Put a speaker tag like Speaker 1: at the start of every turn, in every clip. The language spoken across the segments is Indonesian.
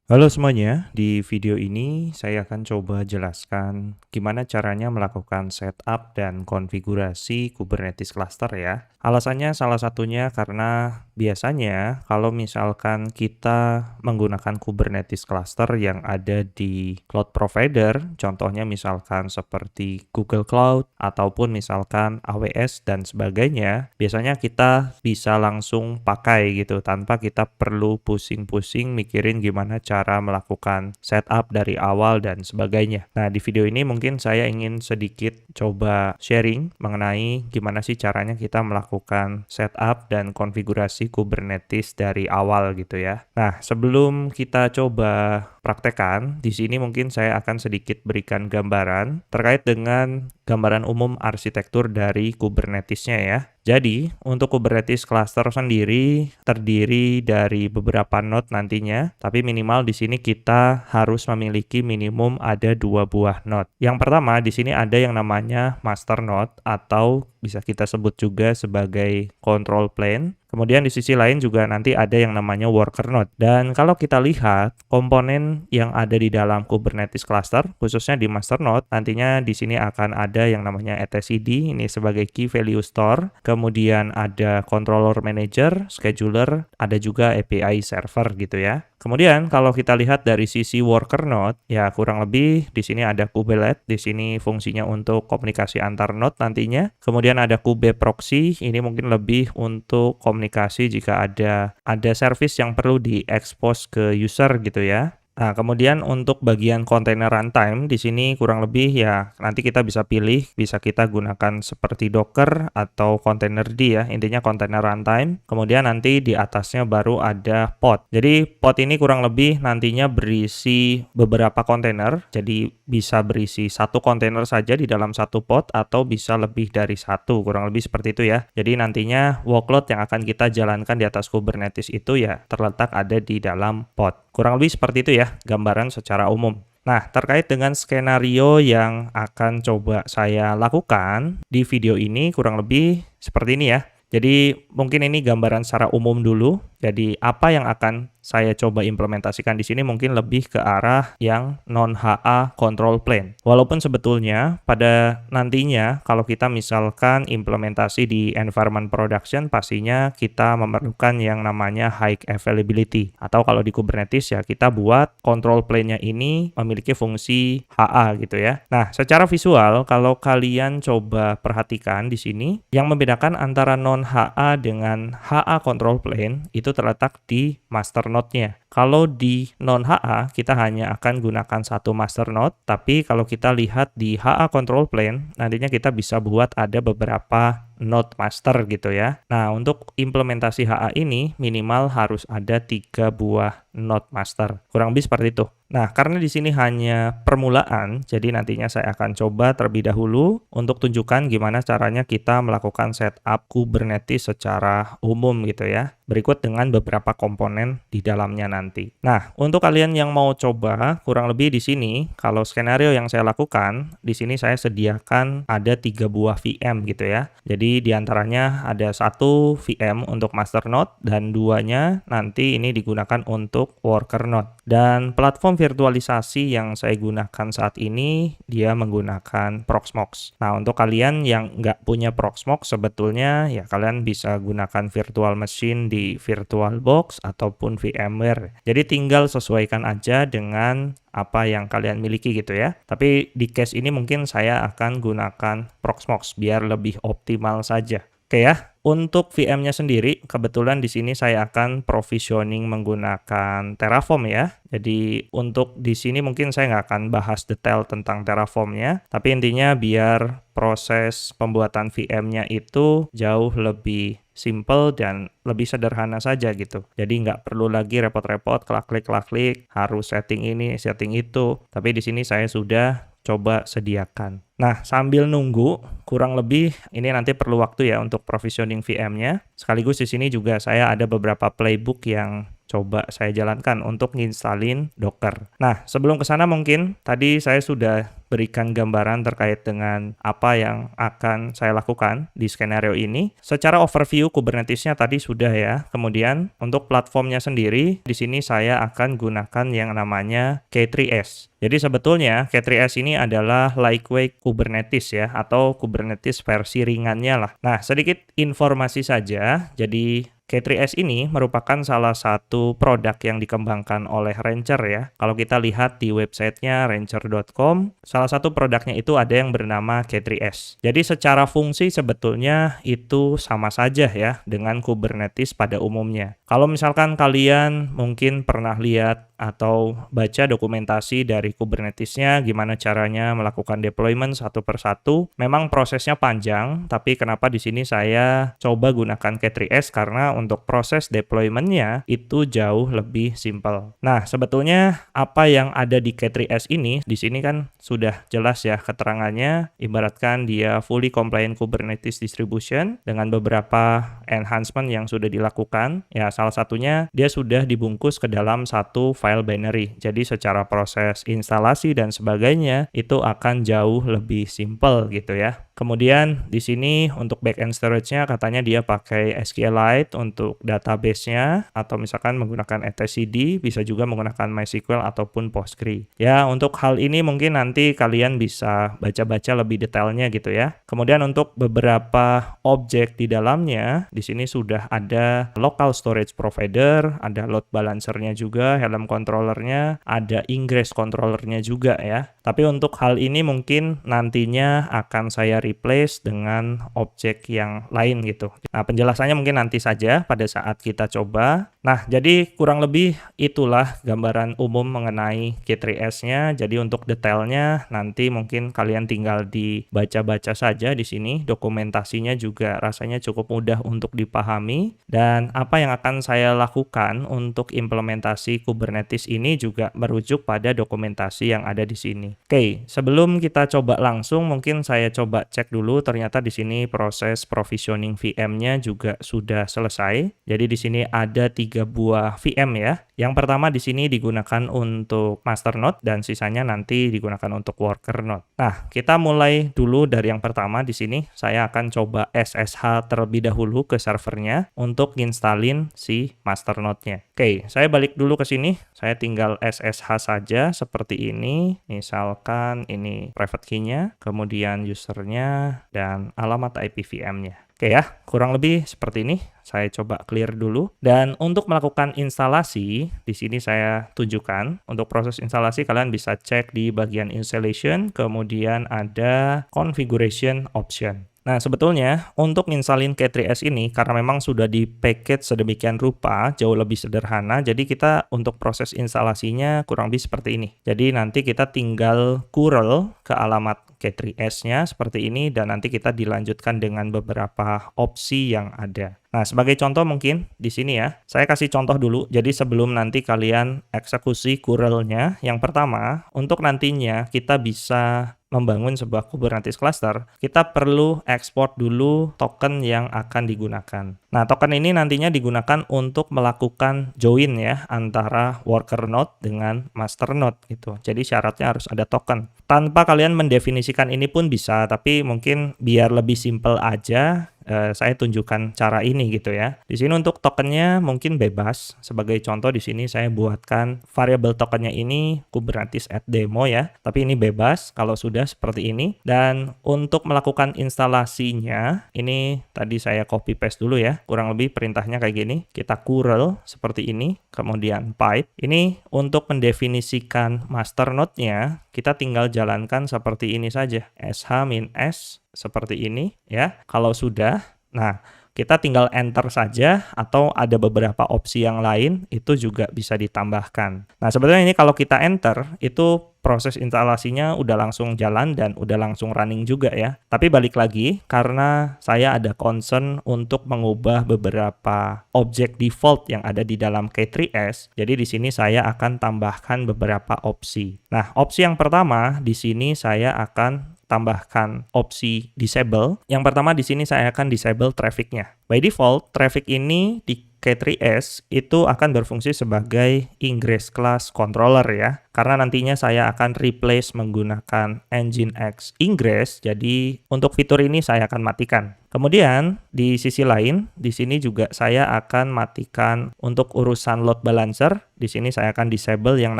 Speaker 1: Halo semuanya, di video ini saya akan coba jelaskan gimana caranya melakukan setup dan konfigurasi Kubernetes cluster ya. Alasannya salah satunya karena biasanya kalau misalkan kita menggunakan Kubernetes cluster yang ada di cloud provider, contohnya misalkan seperti Google Cloud ataupun misalkan AWS dan sebagainya, biasanya kita bisa langsung pakai gitu tanpa kita perlu pusing-pusing mikirin gimana cara melakukan setup dari awal dan sebagainya. Nah, di video ini mungkin saya ingin sedikit coba sharing mengenai gimana sih caranya kita melakukan setup dan konfigurasi Kubernetes dari awal gitu ya. Nah, sebelum kita coba praktekkan, di sini mungkin saya akan sedikit berikan gambaran terkait dengan gambaran umum arsitektur dari Kubernetes-nya ya. Jadi, untuk Kubernetes cluster sendiri terdiri dari beberapa node nantinya, tapi minimal di sini kita harus memiliki minimum ada 2 buah node. Yang pertama, di sini ada yang namanya master node atau bisa kita sebut juga sebagai control plane. Kemudian di sisi lain juga nanti ada yang namanya worker node. Dan kalau kita lihat komponen yang ada di dalam Kubernetes cluster, khususnya di master node, nantinya di sini akan ada yang namanya etcd, ini sebagai key value store. Kemudian ada controller manager, scheduler, ada juga API server gitu ya. Kemudian kalau kita lihat dari sisi worker node, ya kurang lebih di sini ada kubelet, di sini fungsinya untuk komunikasi antar node nantinya. Kemudian ada kube proxy, ini mungkin lebih untuk komunikasi jika ada service yang perlu diekspos ke user gitu ya. Nah, kemudian untuk bagian kontainer runtime di sini kurang lebih ya nanti kita bisa pilih, bisa kita gunakan seperti Docker atau Containerd ya, intinya kontainer runtime. Kemudian nanti di atasnya baru ada pod. Jadi pod ini kurang lebih nantinya berisi beberapa kontainer, jadi bisa berisi satu kontainer saja di dalam satu pod atau bisa lebih dari satu, kurang lebih seperti itu ya. Jadi nantinya workload yang akan kita jalankan di atas Kubernetes itu ya terletak ada di dalam pod. Kurang lebih seperti itu ya, gambaran secara umum. Nah, terkait dengan skenario yang akan coba saya lakukan di video ini kurang lebih seperti ini ya. Jadi mungkin ini gambaran secara umum dulu. Jadi apa yang akan saya coba implementasikan di sini mungkin lebih ke arah yang non-HA control plane. Walaupun sebetulnya pada nantinya kalau kita misalkan implementasi di environment production pastinya kita memerlukan yang namanya high availability. Atau kalau di Kubernetes ya kita buat control plane-nya ini memiliki fungsi HA gitu ya. Nah, secara visual kalau kalian coba perhatikan di sini yang membedakan antara non-HA dengan HA control plane itu terletak di master node-nya. Kalau di non-HA, kita hanya akan gunakan satu master node, tapi kalau kita lihat di HA control plane, nantinya kita bisa buat ada beberapa node master gitu ya. Nah, untuk implementasi HA ini minimal harus ada 3 buah node master. Kurang lebih seperti itu. Nah, karena di sini hanya permulaan, jadi nantinya saya akan coba terlebih dahulu untuk tunjukkan gimana caranya kita melakukan setup Kubernetes secara umum gitu ya. Berikut dengan beberapa komponen di dalamnya nanti. Nah, untuk kalian yang mau coba, kurang lebih di sini, kalau skenario yang saya lakukan, di sini saya sediakan ada 3 buah VM gitu ya. Jadi di antaranya ada satu VM untuk master node dan 2-nya nanti ini digunakan untuk worker node. Dan platform virtualisasi yang saya gunakan saat ini, dia menggunakan Proxmox. Nah, untuk kalian yang nggak punya Proxmox, sebetulnya ya kalian bisa gunakan virtual machine di VirtualBox ataupun VMware. Jadi tinggal sesuaikan aja dengan apa yang kalian miliki gitu ya. Tapi di case ini mungkin saya akan gunakan Proxmox biar lebih optimal saja. Oke ya, untuk VM-nya sendiri, kebetulan di sini saya akan provisioning menggunakan Terraform ya. Jadi untuk di sini mungkin saya nggak akan bahas detail tentang Terraform-nya, tapi intinya biar proses pembuatan VM-nya itu jauh lebih simple dan lebih sederhana saja gitu. Jadi nggak perlu lagi repot-repot, klik-klik, harus setting ini, setting itu. Tapi di sini saya sudah coba sediakan. Nah, sambil nunggu, kurang lebih ini nanti perlu waktu ya untuk provisioning VM-nya. Sekaligus di sini juga saya ada beberapa playbook yang coba saya jalankan untuk nginstalin Docker. Nah, sebelum ke sana mungkin tadi saya sudah berikan gambaran terkait dengan apa yang akan saya lakukan di skenario ini. Secara overview Kubernetes-nya tadi sudah ya. Kemudian untuk platformnya sendiri, di sini saya akan gunakan yang namanya K3S. Jadi sebetulnya K3S ini adalah lightweight Kubernetes ya, atau Kubernetes versi ringannya lah. Nah, sedikit informasi saja. Jadi K3S ini merupakan salah satu produk yang dikembangkan oleh Rancher ya. Kalau kita lihat di websitenya rancher.com, salah satu produknya itu ada yang bernama K3S. Jadi secara fungsi sebetulnya itu sama saja ya dengan Kubernetes pada umumnya. Kalau misalkan kalian mungkin pernah lihat atau baca dokumentasi dari Kubernetes-nya, gimana caranya melakukan deployment satu persatu, memang prosesnya panjang, tapi kenapa di sini saya coba gunakan K3S karena untuk proses deployment-nya itu jauh lebih simpel. Nah, sebetulnya apa yang ada di K3S ini, di sini kan sudah jelas ya keterangannya, ibaratkan dia fully compliant Kubernetes distribution dengan beberapa enhancement yang sudah dilakukan. Ya, salah satunya dia sudah dibungkus ke dalam satu file binary. Jadi secara proses instalasi dan sebagainya itu akan jauh lebih simpel gitu ya. Kemudian di sini untuk backend storage-nya katanya dia pakai SQLite untuk database-nya atau misalkan menggunakan etcd, bisa juga menggunakan MySQL ataupun Postgre. Ya, untuk hal ini mungkin nanti kalian bisa baca-baca lebih detailnya gitu ya. Kemudian untuk beberapa objek di dalamnya, di sini sudah ada local storage provider, ada load balancer-nya juga, Helm controller-nya, ada ingress controller-nya juga ya. Tapi untuk hal ini mungkin nantinya akan saya replace dengan objek yang lain gitu. Nah, penjelasannya mungkin nanti saja pada saat kita coba. Nah, jadi kurang lebih itulah gambaran umum mengenai K3S-nya. Jadi untuk detailnya nanti mungkin kalian tinggal dibaca-baca saja di sini. Dokumentasinya juga rasanya cukup mudah untuk dipahami. Dan apa yang akan saya lakukan untuk implementasi Kubernetes ini juga merujuk pada dokumentasi yang ada di sini. Oke, sebelum kita coba langsung, mungkin saya coba cek dulu. Ternyata di sini proses provisioning VM-nya juga sudah selesai. Jadi di sini ada 3 buah VM ya. Yang pertama di sini digunakan untuk master node dan sisanya nanti digunakan untuk worker node. Nah, kita mulai dulu dari yang pertama di sini. Saya akan coba SSH terlebih dahulu ke servernya untuk nginstalin si master node-nya. Oke, saya balik dulu ke sini. Saya tinggal SSH saja seperti ini. Misalkan ini private key-nya, kemudian usernya, dan alamat IP VM-nya. Oke ya, kurang lebih seperti ini. Saya coba clear dulu. Dan untuk melakukan instalasi, di sini saya tunjukkan. Untuk proses instalasi kalian bisa cek di bagian installation, kemudian ada configuration option. Nah, sebetulnya untuk nginstalin K3S ini karena memang sudah di-package sedemikian rupa, jauh lebih sederhana, jadi kita untuk proses instalasinya kurang lebih seperti ini. Jadi nanti kita tinggal curl ke alamat K3S-nya seperti ini dan nanti kita dilanjutkan dengan beberapa opsi yang ada. Nah, sebagai contoh mungkin di sini ya, saya kasih contoh dulu. Jadi sebelum nanti kalian eksekusi curl-nya, yang pertama, untuk nantinya kita bisa membangun sebuah Kubernetes cluster, kita perlu ekspor dulu token yang akan digunakan. Nah, token ini nantinya digunakan untuk melakukan join ya, antara worker node dengan master node gitu. Jadi syaratnya harus ada token. Tanpa kalian mendefinisikan ini pun bisa, tapi mungkin biar lebih simple aja, saya tunjukkan cara ini gitu ya. Di sini untuk tokennya mungkin bebas. Sebagai contoh di sini saya buatkan variabel tokennya ini Kubernetes @demo ya. Tapi ini bebas kalau sudah seperti ini. Dan untuk melakukan instalasinya, ini tadi saya copy paste dulu ya. Kurang lebih perintahnya kayak gini. Kita curl seperti ini, kemudian pipe. Ini untuk mendefinisikan master node-nya, kita tinggal jalankan seperti ini saja. sh-s seperti ini ya. Kalau sudah, nah kita tinggal enter saja atau ada beberapa opsi yang lain itu juga bisa ditambahkan. Nah, sebetulnya ini kalau kita enter itu proses instalasinya udah langsung jalan dan udah langsung running juga ya. Tapi balik lagi karena saya ada concern untuk mengubah beberapa objek default yang ada di dalam K3S. Jadi di sini saya akan tambahkan beberapa opsi. Nah, opsi yang pertama di sini saya akan tambahkan opsi disable. Yang pertama di sini saya akan disable traffic-nya. By default, traffic ini di K3S itu akan berfungsi sebagai ingress class controller ya. Karena nantinya saya akan replace menggunakan Nginx ingress, jadi untuk fitur ini saya akan matikan. Kemudian di sisi lain, di sini juga saya akan matikan untuk urusan load balancer. Di sini saya akan disable yang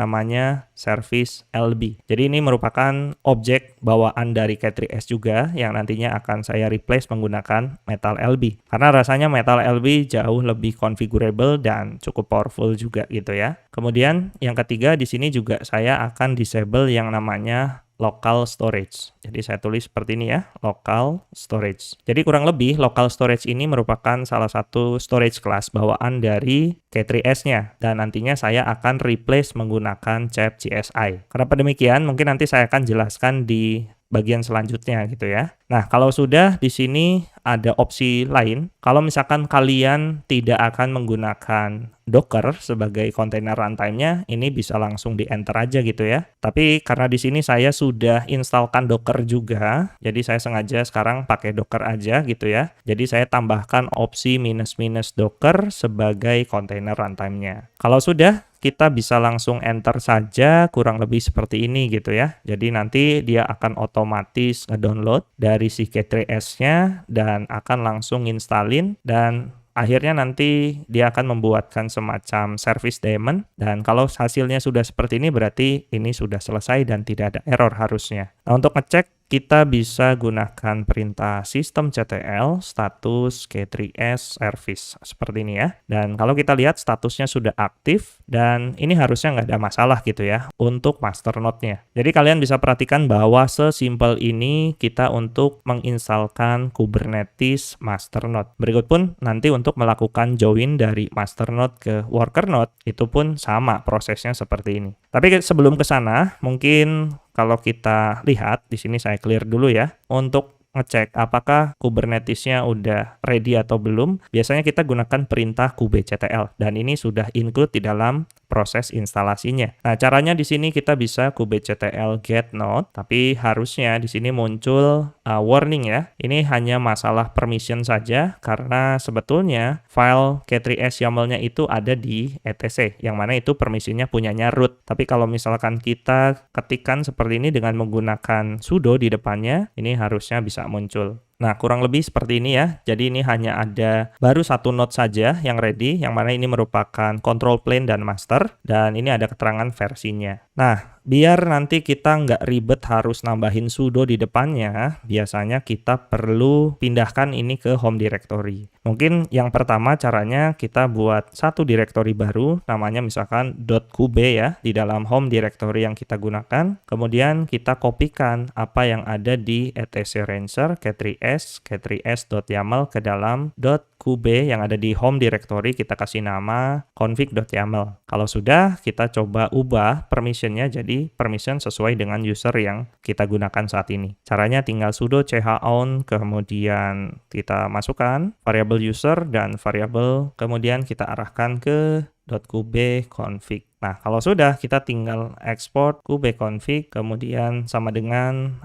Speaker 1: namanya service LB. Jadi ini merupakan objek bawaan dari K3S juga yang nantinya akan saya replace menggunakan Metal LB. Karena rasanya Metal LB jauh lebih configurable dan cukup powerful juga gitu ya. Kemudian yang ketiga di sini juga saya akan disable yang namanya local storage. Jadi saya tulis seperti ini ya, local storage. Jadi kurang lebih local storage ini merupakan salah satu storage class bawaan dari K3S-nya dan nantinya saya akan replace menggunakan CHAP GSI. Kenapa demikian? Mungkin nanti saya akan jelaskan di bagian selanjutnya gitu ya. Nah, kalau sudah di sini ada opsi lain. Kalau misalkan kalian tidak akan menggunakan Docker sebagai kontainer runtime-nya, ini bisa langsung di-enter aja gitu ya. Tapi karena di sini saya sudah installkan Docker juga, jadi saya sengaja sekarang pakai Docker aja gitu ya. Jadi saya tambahkan opsi -- Docker sebagai kontainer runtime-nya. Kalau sudah, kita bisa langsung enter saja, kurang lebih seperti ini gitu ya. Jadi nanti dia akan otomatis ngedownload dari si K3S-nya dan akan langsung installin dan akhirnya nanti dia akan membuatkan semacam service daemon dan kalau hasilnya sudah seperti ini berarti ini sudah selesai dan tidak ada error harusnya. Nah, untuk ngecek kita bisa gunakan perintah systemctl status K3S service seperti ini ya. Dan kalau kita lihat statusnya sudah aktif dan ini harusnya nggak ada masalah gitu ya untuk master node-nya. Jadi kalian bisa perhatikan bahwa sesimpel ini kita untuk menginstalkan Kubernetes master node. Berikut pun nanti untuk melakukan join dari master node ke worker node itu pun sama prosesnya seperti ini. Tapi sebelum ke sana mungkin kalau kita lihat, di sini saya clear dulu ya, untuk ngecek apakah Kubernetes-nya udah ready atau belum, biasanya kita gunakan perintah kubectl, dan ini sudah include di dalam proses instalasinya. Nah, caranya di sini kita bisa kubectl get node, tapi harusnya di sini muncul warning ya. Ini hanya masalah permission saja, karena sebetulnya file K3S YAML-nya itu ada di etc, yang mana itu permissionnya punyanya root. Tapi kalau misalkan kita ketikkan seperti ini dengan menggunakan sudo di depannya, ini harusnya bisa muncul. Nah, kurang lebih seperti ini ya. Jadi ini hanya ada baru satu node saja yang ready, yang mana ini merupakan control plane dan master, dan ini ada keterangan versinya. Nah, biar nanti kita nggak ribet harus nambahin sudo di depannya, biasanya kita perlu pindahkan ini ke home directory. Mungkin yang pertama caranya kita buat satu directory baru, namanya misalkan .kube ya, di dalam home directory yang kita gunakan. Kemudian kita kopikan apa yang ada di etc rancher k3s.yaml ke dalam .kube yang ada di home directory, kita kasih nama config.yaml. Kalau sudah, kita coba ubah permissionnya jadi permission sesuai dengan user yang kita gunakan saat ini. Caranya tinggal sudo chown, kemudian kita masukkan variabel user dan variabel, kemudian kita arahkan ke .kube config. Nah, kalau sudah, kita tinggal export kube config, kemudian sama dengan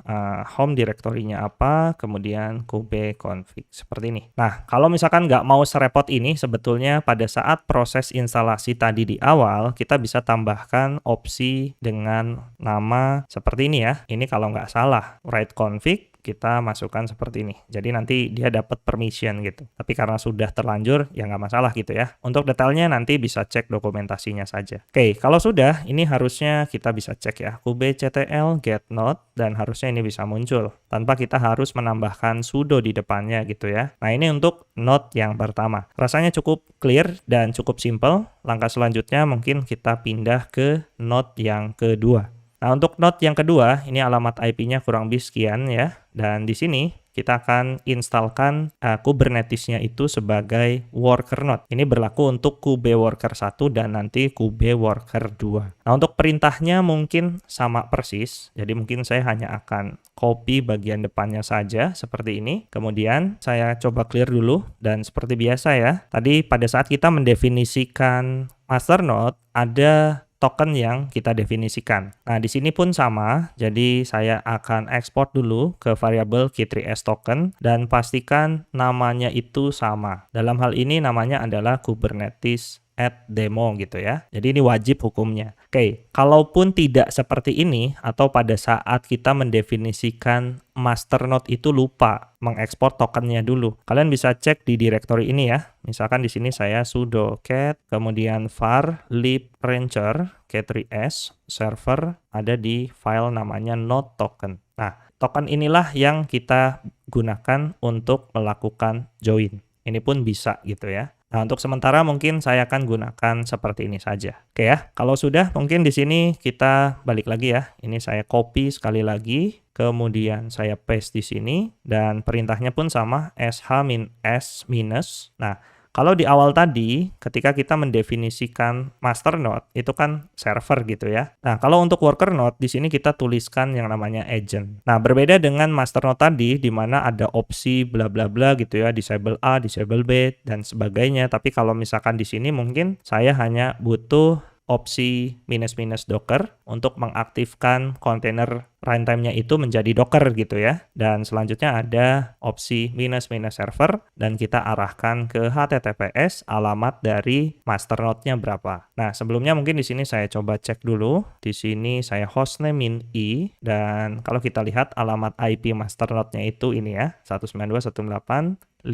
Speaker 1: home directory-nya apa, kemudian kube config, seperti ini. Nah, kalau misalkan nggak mau serepot ini, sebetulnya pada saat proses instalasi tadi di awal, kita bisa tambahkan opsi dengan nama seperti ini ya. Ini kalau nggak salah, write config, kita masukkan seperti ini. Jadi nanti dia dapat permission gitu. Tapi karena sudah terlanjur, ya nggak masalah gitu ya. Untuk detailnya nanti bisa cek dokumentasinya saja. Oke, kalau sudah, ini harusnya kita bisa cek ya. kubectl get node, dan harusnya ini bisa muncul. Tanpa kita harus menambahkan sudo di depannya gitu ya. Nah, ini untuk node yang pertama. Rasanya cukup clear dan cukup simple. Langkah selanjutnya mungkin kita pindah ke node yang kedua. Nah, untuk node yang kedua, ini alamat IP-nya kurang lebih sekian ya. Dan di sini kita akan instalkan Kubernetes-nya itu sebagai worker node. Ini berlaku untuk kube worker 1 dan nanti kube worker 2. Nah, untuk perintahnya mungkin sama persis. Jadi mungkin saya hanya akan copy bagian depannya saja seperti ini. Kemudian saya coba clear dulu dan seperti biasa ya. Tadi pada saat kita mendefinisikan master node, ada token yang kita definisikan. Nah, di sini pun sama. Jadi saya akan ekspor dulu ke variabel K3S token dan pastikan namanya itu sama. Dalam hal ini namanya adalah Kubernetes add demo gitu ya. Jadi ini wajib hukumnya. Oke, kalaupun tidak seperti ini atau pada saat kita mendefinisikan masternode itu lupa mengekspor tokennya dulu. Kalian bisa cek di directory ini ya. Misalkan di sini saya sudo cat kemudian var lib rancher k3s server ada di file namanya node token. Nah, token inilah yang kita gunakan untuk melakukan join. Ini pun bisa gitu ya. Nah, untuk sementara mungkin saya akan gunakan seperti ini saja. Oke ya, kalau sudah mungkin di sini kita balik lagi ya. Ini saya copy sekali lagi, kemudian saya paste di sini, dan perintahnya pun sama, sh-s minus. Nah, kalau di awal tadi, ketika kita mendefinisikan master node, itu kan server gitu ya. Nah, kalau untuk worker node, di sini kita tuliskan yang namanya agent. Nah, berbeda dengan master node tadi, di mana ada opsi bla bla bla gitu ya, disable A, disable B, dan sebagainya. Tapi kalau misalkan di sini mungkin saya hanya butuh opsi minus-minus docker untuk mengaktifkan kontainer runtime-nya itu menjadi docker gitu ya. Dan selanjutnya ada opsi minus-minus server dan kita arahkan ke HTTPS alamat dari master node-nya berapa. Nah, sebelumnya mungkin di sini saya coba cek dulu. Di sini saya hostname min i dan kalau kita lihat alamat IP master node-nya itu ini ya, 192.168.53.10.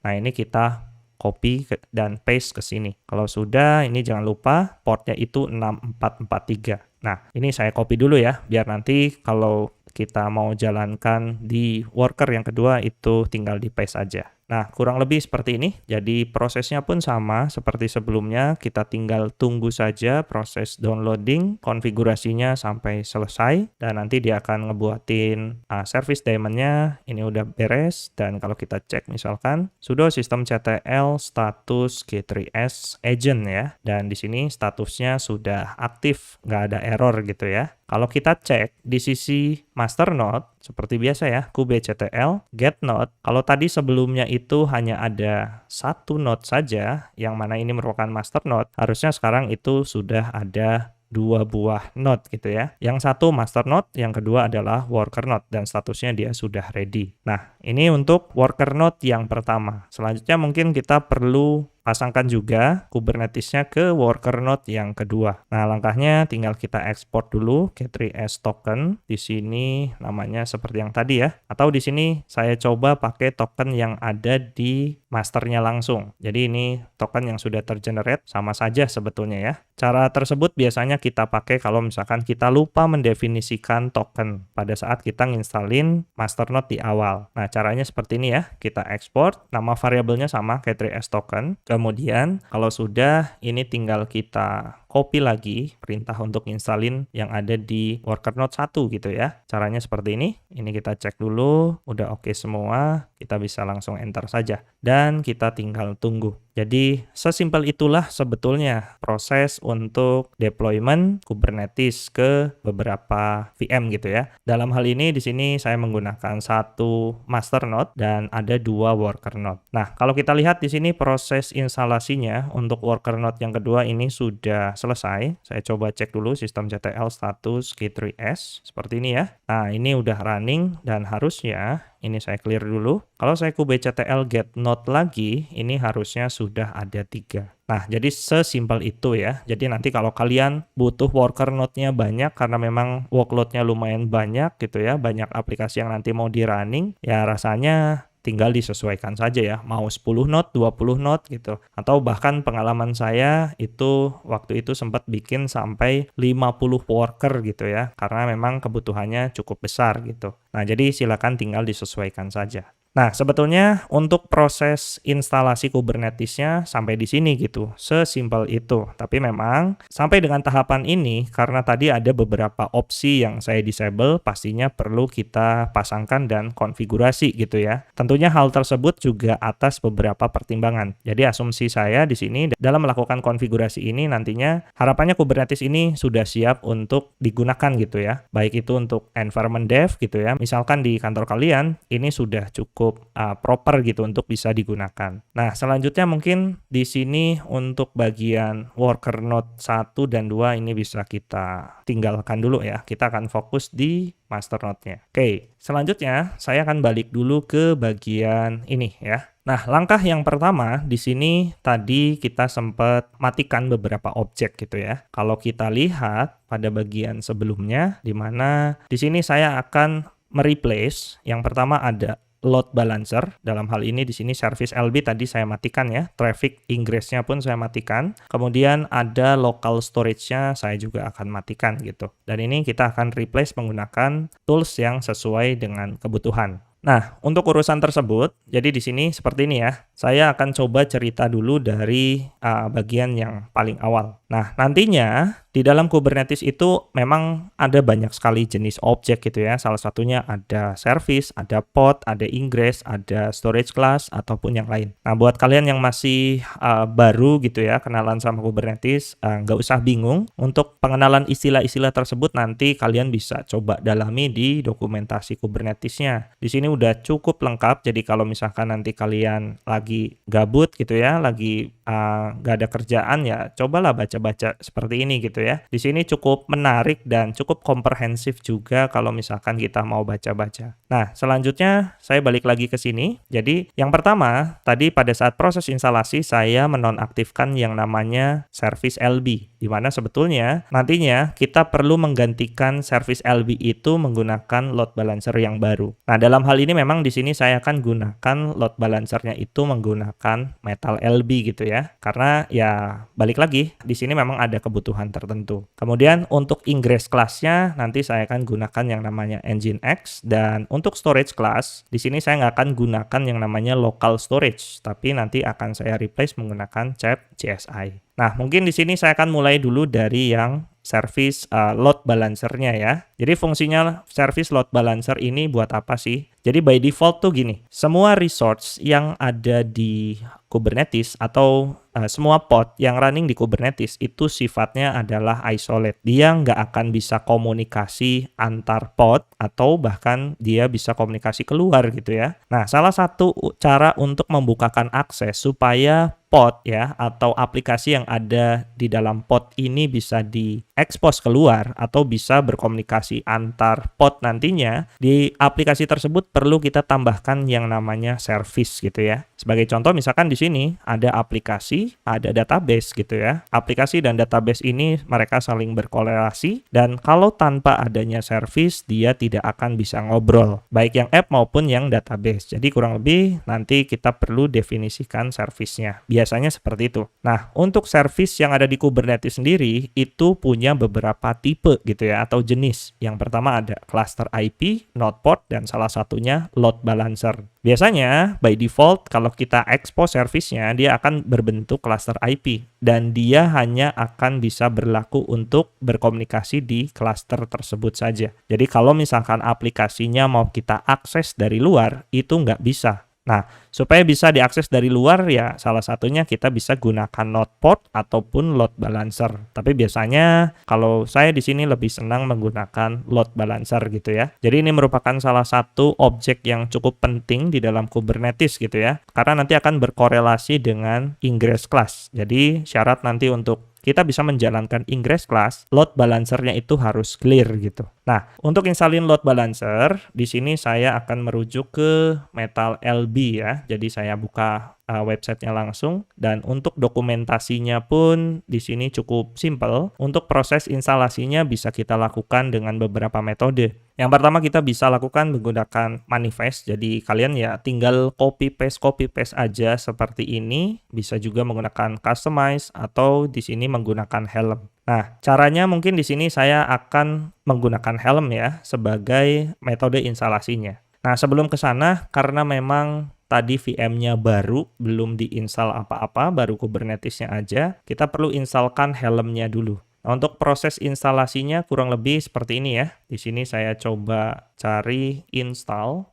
Speaker 1: Nah, ini kita copy dan paste ke sini. Kalau sudah, ini jangan lupa portnya itu 6443. Nah, ini saya copy dulu ya, biar nanti kalau kita mau jalankan di worker yang kedua itu tinggal di paste aja. Nah, kurang lebih seperti ini. Jadi prosesnya pun sama seperti sebelumnya. Kita tinggal tunggu saja proses downloading, konfigurasinya sampai selesai. Dan nanti dia akan ngebuatin service daemon-nya. Ini udah beres. Dan kalau kita cek misalkan, sudo systemctl status K3S agent ya. Dan di sini statusnya sudah aktif, nggak ada error gitu ya. Kalau kita cek di sisi master node, seperti biasa ya, kubectl get node. Kalau tadi sebelumnya itu hanya ada satu node saja, yang mana ini merupakan master node, harusnya sekarang itu sudah ada 2 buah node gitu ya. Yang satu master node, yang kedua adalah worker node, dan statusnya dia sudah ready. Nah, ini untuk worker node yang pertama. Selanjutnya mungkin kita perlu pasangkan juga Kubernetes-nya ke worker node yang kedua. Nah, langkahnya tinggal kita ekspor dulu K3S token. Di sini namanya seperti yang tadi ya. Atau di sini saya coba pakai token yang ada di masternya langsung. Jadi ini token yang sudah tergenerate, sama saja sebetulnya ya. Cara tersebut biasanya kita pakai kalau misalkan kita lupa mendefinisikan token pada saat kita nginstalin master node di awal. Nah, caranya seperti ini ya. Kita ekspor, nama variabelnya sama K3S token. Kemudian kalau sudah, ini tinggal kita copy lagi perintah untuk installin yang ada di worker node 1 gitu ya. Caranya seperti ini. Ini kita cek dulu, udah oke semua, kita bisa langsung enter saja. Dan kita tinggal tunggu. Jadi sesimpel itulah sebetulnya proses untuk deployment Kubernetes ke beberapa VM gitu ya. Dalam hal ini di sini saya menggunakan satu master node dan ada 2 worker node. Nah, kalau kita lihat di sini proses instalasinya untuk worker node yang kedua ini sudah selesai. Saya coba cek dulu systemctl status K3S seperti ini ya. Nah, ini udah running dan harusnya ini saya clear dulu. Kalau saya kubectl get node lagi, ini harusnya sudah ada 3. Nah, jadi sesimpel itu ya. Jadi nanti kalau kalian butuh worker node-nya banyak karena memang workload-nya lumayan banyak gitu ya, banyak aplikasi yang nanti mau di running, ya rasanya tinggal disesuaikan saja ya, mau 10 node, 20 node gitu. Atau bahkan pengalaman saya itu waktu itu sempat bikin sampai 50 worker gitu ya, karena memang kebutuhannya cukup besar gitu. Nah, jadi silakan tinggal disesuaikan saja. Nah, sebetulnya untuk proses instalasi Kubernetes-nya sampai di sini gitu, sesimpel itu. Tapi memang sampai dengan tahapan ini, karena tadi ada beberapa opsi yang saya disable, pastinya perlu kita pasangkan dan konfigurasi gitu ya. Tentunya hal tersebut juga atas beberapa pertimbangan. Jadi asumsi saya di sini dalam melakukan konfigurasi ini nantinya harapannya Kubernetes ini sudah siap untuk digunakan gitu ya. Baik itu untuk environment dev gitu ya. Misalkan di kantor kalian ini sudah cukup cukup proper gitu untuk bisa digunakan. Nah, selanjutnya mungkin di sini untuk bagian worker node 1 dan 2 ini bisa kita tinggalkan dulu ya. Kita akan fokus di master node-nya. Oke, selanjutnya saya akan balik dulu ke bagian ini ya. Nah, langkah yang pertama di sini tadi kita sempat matikan beberapa objek gitu ya. Kalau kita lihat pada bagian sebelumnya, di mana di sini saya akan mereplace yang pertama ada load balancer. Dalam hal ini di sini service LB tadi saya matikan ya. Traffic ingress-nya pun saya matikan. Kemudian ada local storage-nya saya juga akan matikan gitu. Dan ini kita akan replace menggunakan tools yang sesuai dengan kebutuhan. Nah, untuk urusan tersebut, jadi di sini seperti ini ya. Saya akan coba cerita dulu dari bagian yang paling awal. Nah, nantinya di dalam Kubernetes itu memang ada banyak sekali jenis objek gitu ya. Salah satunya ada service, ada pod, ada ingress, ada storage class, ataupun yang lain. Nah, buat kalian yang masih baru gitu ya, kenalan sama Kubernetes, nggak usah bingung. Untuk pengenalan istilah-istilah tersebut nanti kalian bisa coba dalami di dokumentasi Kubernetesnya. Di sini udah cukup lengkap, jadi kalau misalkan nanti kalian lagi gabut gitu ya, lagi nggak ada kerjaan ya, cobalah baca-baca seperti ini gitu ya. Di sini cukup menarik dan cukup komprehensif juga kalau misalkan kita mau baca-baca. Nah, selanjutnya saya balik lagi ke sini. Jadi yang pertama, tadi pada saat proses instalasi saya menonaktifkan yang namanya service LB, di mana sebetulnya nantinya kita perlu menggantikan service LB itu menggunakan load balancer yang baru. Nah, dalam hal ini memang di sini saya akan gunakan load balancernya itu menggunakan Metal LB gitu ya. Karena ya balik lagi di sini memang ada kebutuhan tertentu. Kemudian untuk ingress class-nya nanti saya akan gunakan yang namanya Nginx, dan untuk storage class di sini saya nggak akan gunakan yang namanya local storage, tapi nanti akan saya replace menggunakan CHAP GSI. Nah, mungkin di sini saya akan mulai dulu dari yang service load balancer-nya ya. Jadi fungsinya service load balancer ini buat apa sih? Jadi by default tuh gini, semua resource yang ada di Kubernetes atau semua pod yang running di Kubernetes itu sifatnya adalah isolate. Dia nggak akan bisa komunikasi antar pod atau bahkan dia bisa komunikasi keluar gitu ya. Nah, salah satu cara untuk membukakan akses supaya pod ya atau aplikasi yang ada di dalam pod ini bisa diekspos keluar atau bisa berkomunikasi antar pod nantinya, di aplikasi tersebut perlu kita tambahkan yang namanya service gitu ya. Sebagai contoh misalkan di sini ada aplikasi, ada database gitu ya. Aplikasi dan database ini mereka saling berkorelasi, dan kalau tanpa adanya service dia tidak akan bisa ngobrol, baik yang app maupun yang database. Jadi kurang lebih nanti kita perlu definisikan service-nya. Biasanya seperti itu. Nah, untuk service yang ada di Kubernetes sendiri itu punya beberapa tipe gitu ya atau jenis. Yang pertama ada cluster IP, node port, dan salah satunya load balancer. Biasanya by default kalau kita expose service-nya dia akan berbentuk cluster IP dan dia hanya akan bisa berlaku untuk berkomunikasi di cluster tersebut saja. Jadi kalau misalkan aplikasinya mau kita akses dari luar itu nggak bisa. Nah, supaya bisa diakses dari luar ya salah satunya kita bisa gunakan node port ataupun load balancer. Tapi biasanya kalau saya di sini lebih senang menggunakan load balancer gitu ya. Jadi ini merupakan salah satu objek yang cukup penting di dalam Kubernetes gitu ya. Karena nanti akan berkorelasi dengan ingress class. Jadi syarat nanti untuk kita bisa menjalankan ingress class, load balancernya itu harus clear gitu. Nah, untuk installin load balancer, di sini saya akan merujuk ke Metal LB ya. Jadi saya buka websitenya langsung, dan untuk dokumentasinya pun di sini cukup simple. Untuk proses instalasinya bisa kita lakukan dengan beberapa metode. Yang pertama kita bisa lakukan menggunakan manifest. Jadi kalian ya tinggal copy paste aja seperti ini. Bisa juga menggunakan customize atau di sini menggunakan Helm. Nah, caranya mungkin di sini saya akan menggunakan Helm ya sebagai metode instalasinya. Nah, sebelum ke sana karena memang tadi VM-nya baru, belum diinstal apa-apa, baru Kubernetes-nya aja, kita perlu instalkan Helm-nya dulu. Nah, untuk proses instalasinya kurang lebih seperti ini ya. Di sini saya coba cari install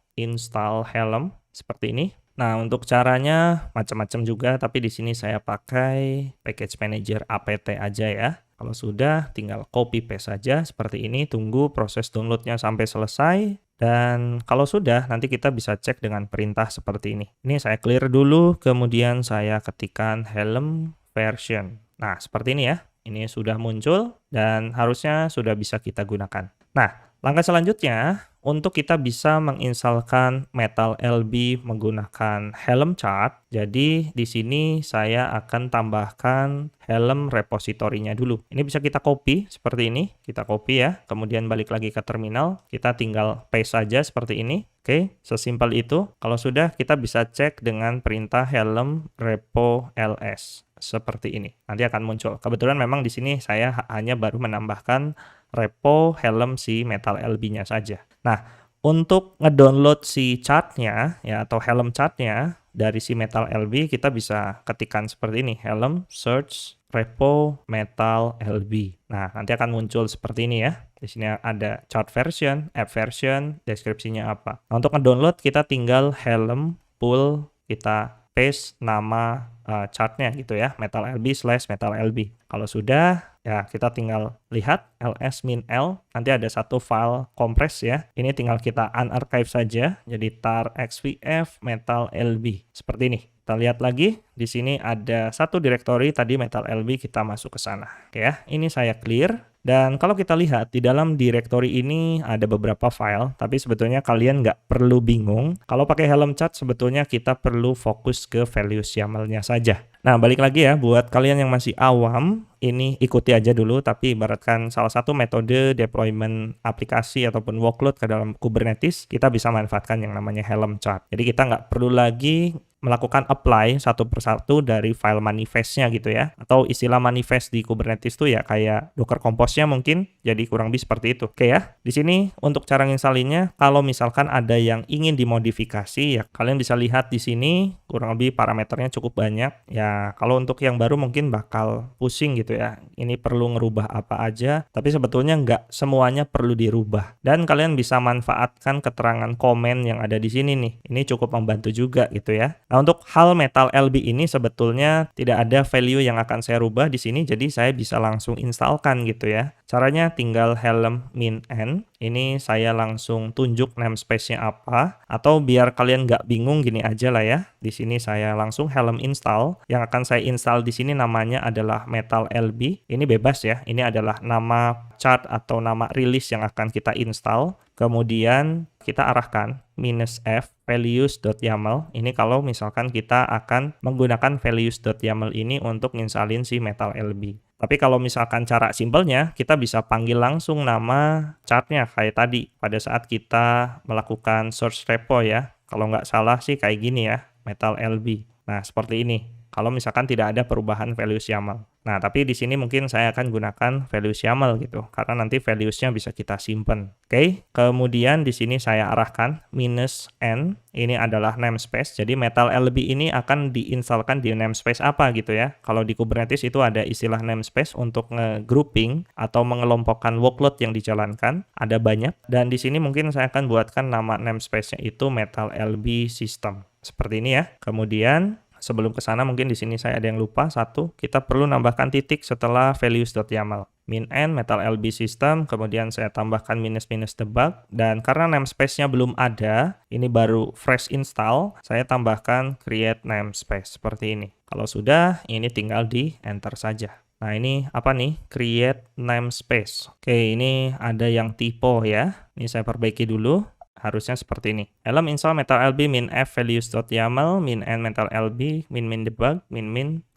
Speaker 1: Helm seperti ini. Nah, untuk caranya macam-macam juga, tapi di sini saya pakai package manager apt aja ya. Kalau sudah, tinggal copy paste saja seperti ini, tunggu proses downloadnya sampai selesai, Dan kalau sudah, nanti kita bisa cek dengan perintah seperti ini. Ini saya clear dulu, kemudian saya ketikkan helm version. Nah, seperti ini ya. Ini sudah muncul dan harusnya sudah bisa kita gunakan. Nah, langkah selanjutnya, untuk kita bisa menginstalkan Metal LB menggunakan Helm chart, jadi di sini saya akan tambahkan Helm repositorinya dulu. Ini bisa kita copy seperti ini, kita copy ya, kemudian balik lagi ke terminal, kita tinggal paste saja seperti ini. Oke, sesimpel itu. Kalau sudah, kita bisa cek dengan perintah helm repo ls seperti ini. Nanti akan muncul. Kebetulan memang di sini saya hanya baru menambahkan repo helm si Metal LB-nya saja. Nah, untuk ngedownload si chartnya ya atau helm chartnya dari si Metal LB, kita bisa ketikkan seperti ini, helm search repo Metal LB. Nah, nanti akan muncul seperti ini ya. Di sini ada chart version, app version, deskripsinya apa. Nah, untuk ngedownload kita tinggal helm pull, kita paste nama chartnya gitu ya, Metal LB/Metal LB. Kalau sudah, ya kita tinggal lihat ls-min-l, nanti ada satu file kompres ya. Ini tinggal kita unarchive saja, jadi tar xvf metal lb. Seperti ini. Kita lihat lagi, di sini ada satu directory, tadi Metal LB, kita masuk ke sana. Oke ya, ini saya clear. Dan kalau kita lihat, di dalam directory ini ada beberapa file, tapi sebetulnya kalian nggak perlu bingung. Kalau pakai Helm chart, sebetulnya kita perlu fokus ke values YAML-nya saja. Nah, balik lagi ya, buat kalian yang masih awam, ini ikuti aja dulu, tapi ibaratkan salah satu metode deployment aplikasi ataupun workload ke dalam Kubernetes, kita bisa manfaatkan yang namanya Helm chart. Jadi kita nggak perlu lagi melakukan apply satu persatu dari file manifestnya gitu ya. Atau istilah manifest di Kubernetes itu ya kayak Docker Compose-nya mungkin, jadi kurang lebih seperti itu. Oke ya, di sini untuk cara nginstalinnya, kalau misalkan ada yang ingin dimodifikasi ya kalian bisa lihat di sini kurang lebih parameternya cukup banyak. Ya kalau untuk yang baru mungkin bakal pusing gitu ya. Ini perlu ngerubah apa aja, tapi sebetulnya nggak semuanya perlu dirubah. Dan kalian bisa manfaatkan keterangan komen yang ada di sini nih. Ini cukup membantu juga gitu ya. Nah, untuk hal Metal LB ini sebetulnya tidak ada value yang akan saya rubah di sini, jadi saya bisa langsung instalkan gitu ya. Caranya tinggal helm min-n, ini saya langsung tunjuk namespace-nya apa, atau biar kalian nggak bingung gini aja lah ya. Di sini saya langsung helm install, yang akan saya install di sini namanya adalah Metal LB. Ini bebas ya, ini adalah nama chart atau nama release yang akan kita install. Kemudian kita arahkan -f values.yaml. Ini kalau misalkan kita akan menggunakan values.yaml ini untuk nginsalin si Metal LB. Tapi kalau misalkan cara simpelnya, kita bisa panggil langsung nama chartnya kayak tadi pada saat kita melakukan search repo ya. Kalau nggak salah sih kayak gini ya, Metal LB. Nah, seperti ini. Kalau misalkan tidak ada perubahan values YAML. Nah, tapi di sini mungkin saya akan gunakan values YAML gitu, karena nanti values-nya bisa kita simpen. Oke, kemudian di sini saya arahkan -n, ini adalah namespace. Jadi Metal LB ini akan diinstalkan di namespace apa gitu ya. Kalau di Kubernetes itu ada istilah namespace untuk nge-grouping atau mengelompokkan workload yang dijalankan. Ada banyak, dan di sini mungkin saya akan buatkan nama namespace-nya itu Metal LB System. Seperti ini ya. Kemudian sebelum ke sana mungkin di sini saya ada yang lupa. Satu, kita perlu nambahkan titik setelah values.yaml. -n Metal LB system, kemudian saya tambahkan --debug, dan karena namespace-nya belum ada, ini baru fresh install, saya tambahkan create namespace seperti ini. Kalau sudah, ini tinggal di enter saja. Nah, ini apa nih? Create namespace. Oke, ini ada yang typo ya. Ini saya perbaiki dulu. Harusnya seperti ini. Helm install Metal LB -f values.yaml, -n Metal LB, -debug,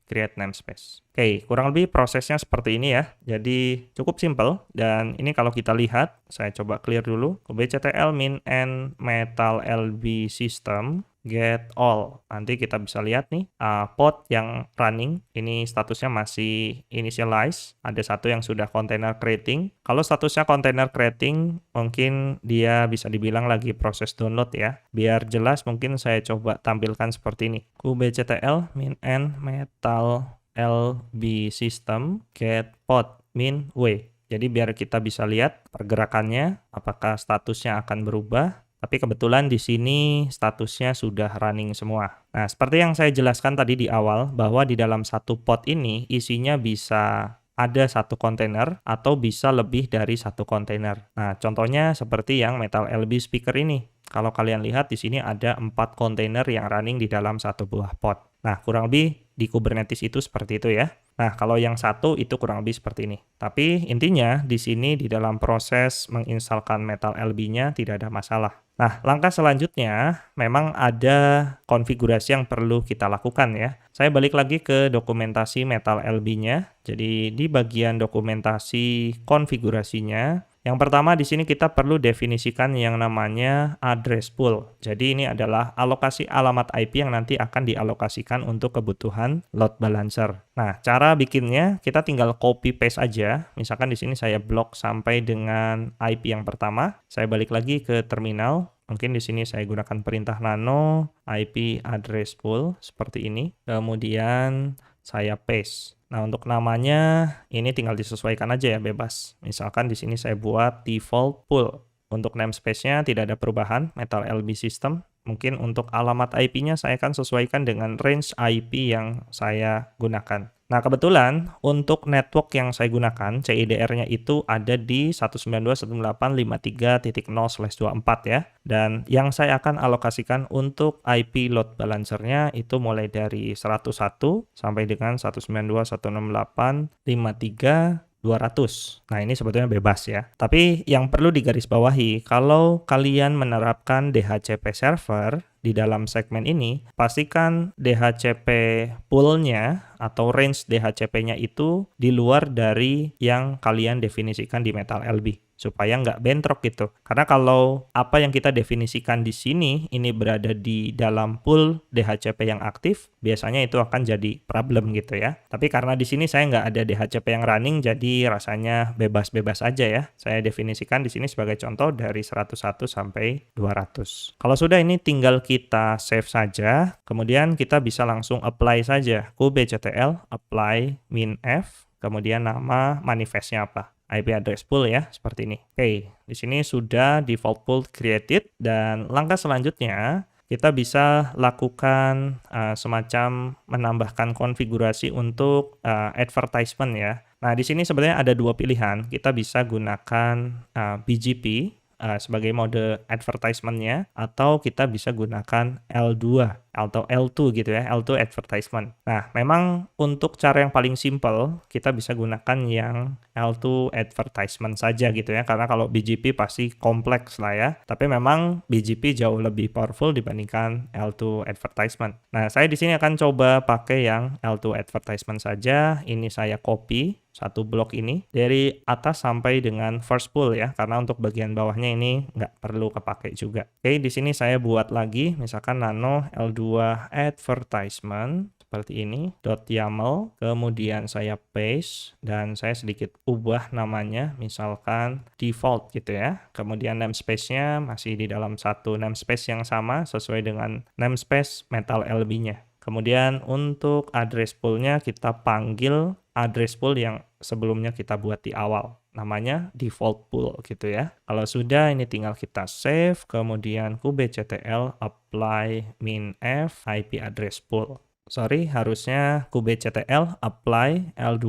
Speaker 1: create namespace. Oke, kurang lebih prosesnya seperti ini ya. Jadi cukup simple, dan ini kalau kita lihat, saya coba clear dulu. kubectl -n Metal LB system get all. Nanti kita bisa lihat nih, pod yang running, ini statusnya masih initialize. Ada satu yang sudah container creating. Kalau statusnya container creating, mungkin dia bisa dibilang lagi proses download ya. Biar jelas, mungkin saya coba tampilkan seperti ini. kubectl -n Metal LB system get pod -w. Jadi biar kita bisa lihat pergerakannya, apakah statusnya akan berubah. Tapi kebetulan di sini statusnya sudah running semua. Nah, seperti yang saya jelaskan tadi di awal, bahwa di dalam satu pod ini isinya bisa ada satu kontainer atau bisa lebih dari satu kontainer. Nah, contohnya seperti yang Metal LB speaker ini. Kalau kalian lihat di sini ada 4 kontainer yang running di dalam satu buah pod. Nah, kurang lebih di Kubernetes itu seperti itu ya. Nah, kalau yang satu itu kurang lebih seperti ini. Tapi intinya di sini di dalam proses menginstalkan Metal LB-nya tidak ada masalah. Nah, langkah selanjutnya memang ada konfigurasi yang perlu kita lakukan ya. Saya balik lagi ke dokumentasi Metal LB-nya. Jadi di bagian dokumentasi konfigurasinya, yang pertama di sini kita perlu definisikan yang namanya address pool. Jadi ini adalah alokasi alamat IP yang nanti akan dialokasikan untuk kebutuhan load balancer. Nah, cara bikinnya kita tinggal copy paste aja. Misalkan di sini saya blok sampai dengan IP yang pertama. Saya balik lagi ke terminal. Mungkin di sini saya gunakan perintah nano IP address pool seperti ini. Kemudian saya paste. Nah, untuk namanya ini tinggal disesuaikan aja ya, bebas. Misalkan di sini saya buat default pool. Untuk namespace-nya tidak ada perubahan, Metal LB system. Mungkin untuk alamat IP-nya saya akan sesuaikan dengan range IP yang saya gunakan. Nah, kebetulan untuk network yang saya gunakan, CIDR-nya itu ada di 192.168.53.0/24 ya. Dan yang saya akan alokasikan untuk IP load balancer-nya itu mulai dari 101 sampai dengan 192.168.53.200. Nah, ini sebetulnya bebas ya. Tapi yang perlu digarisbawahi, kalau kalian menerapkan DHCP server di dalam segmen ini, pastikan DHCP pool-nya atau range DHCP-nya itu di luar dari yang kalian definisikan di Metal LB, supaya nggak bentrok gitu. Karena kalau apa yang kita definisikan di sini ini berada di dalam pool DHCP yang aktif, biasanya itu akan jadi problem gitu ya. Tapi karena di sini saya nggak ada DHCP yang running, jadi rasanya bebas-bebas aja ya. Saya definisikan di sini sebagai contoh dari 101 sampai 200. Kalau sudah ini tinggal kita save saja, kemudian kita bisa langsung apply saja kubectl apply minf, kemudian nama manifestnya apa. IP address pool ya, seperti ini. Oke, di sini sudah default pool created, dan langkah selanjutnya kita bisa lakukan semacam menambahkan konfigurasi untuk advertisement ya. Nah, di sini sebenarnya ada dua pilihan. Kita bisa gunakan BGP sebagai mode advertisement-nya, atau kita bisa gunakan L2 atau L2 gitu ya, L2 advertisement. Nah, memang untuk cara yang paling simple, kita bisa gunakan yang L2 advertisement saja gitu ya, karena kalau BGP pasti kompleks lah ya. Tapi memang BGP jauh lebih powerful dibandingkan L2 advertisement. Nah, saya di sini akan coba pakai yang L2 advertisement saja. Ini saya copy satu blok ini dari atas sampai dengan first pool ya, karena untuk bagian bawahnya ini nggak perlu kepake juga. Oke, di sini saya buat lagi, misalkan nano L2 advertisement seperti ini, .yaml, kemudian saya paste, dan saya sedikit ubah namanya, misalkan default gitu ya. Kemudian namespace-nya masih di dalam satu namespace yang sama, sesuai dengan namespace Metal LB-nya. Kemudian untuk address pool-nya kita panggil address pool yang sebelumnya kita buat di awal. Namanya default pool gitu ya. Kalau sudah, ini tinggal kita save, kemudian kubectl apply minf IP address pool. Sorry, harusnya kubectl apply L2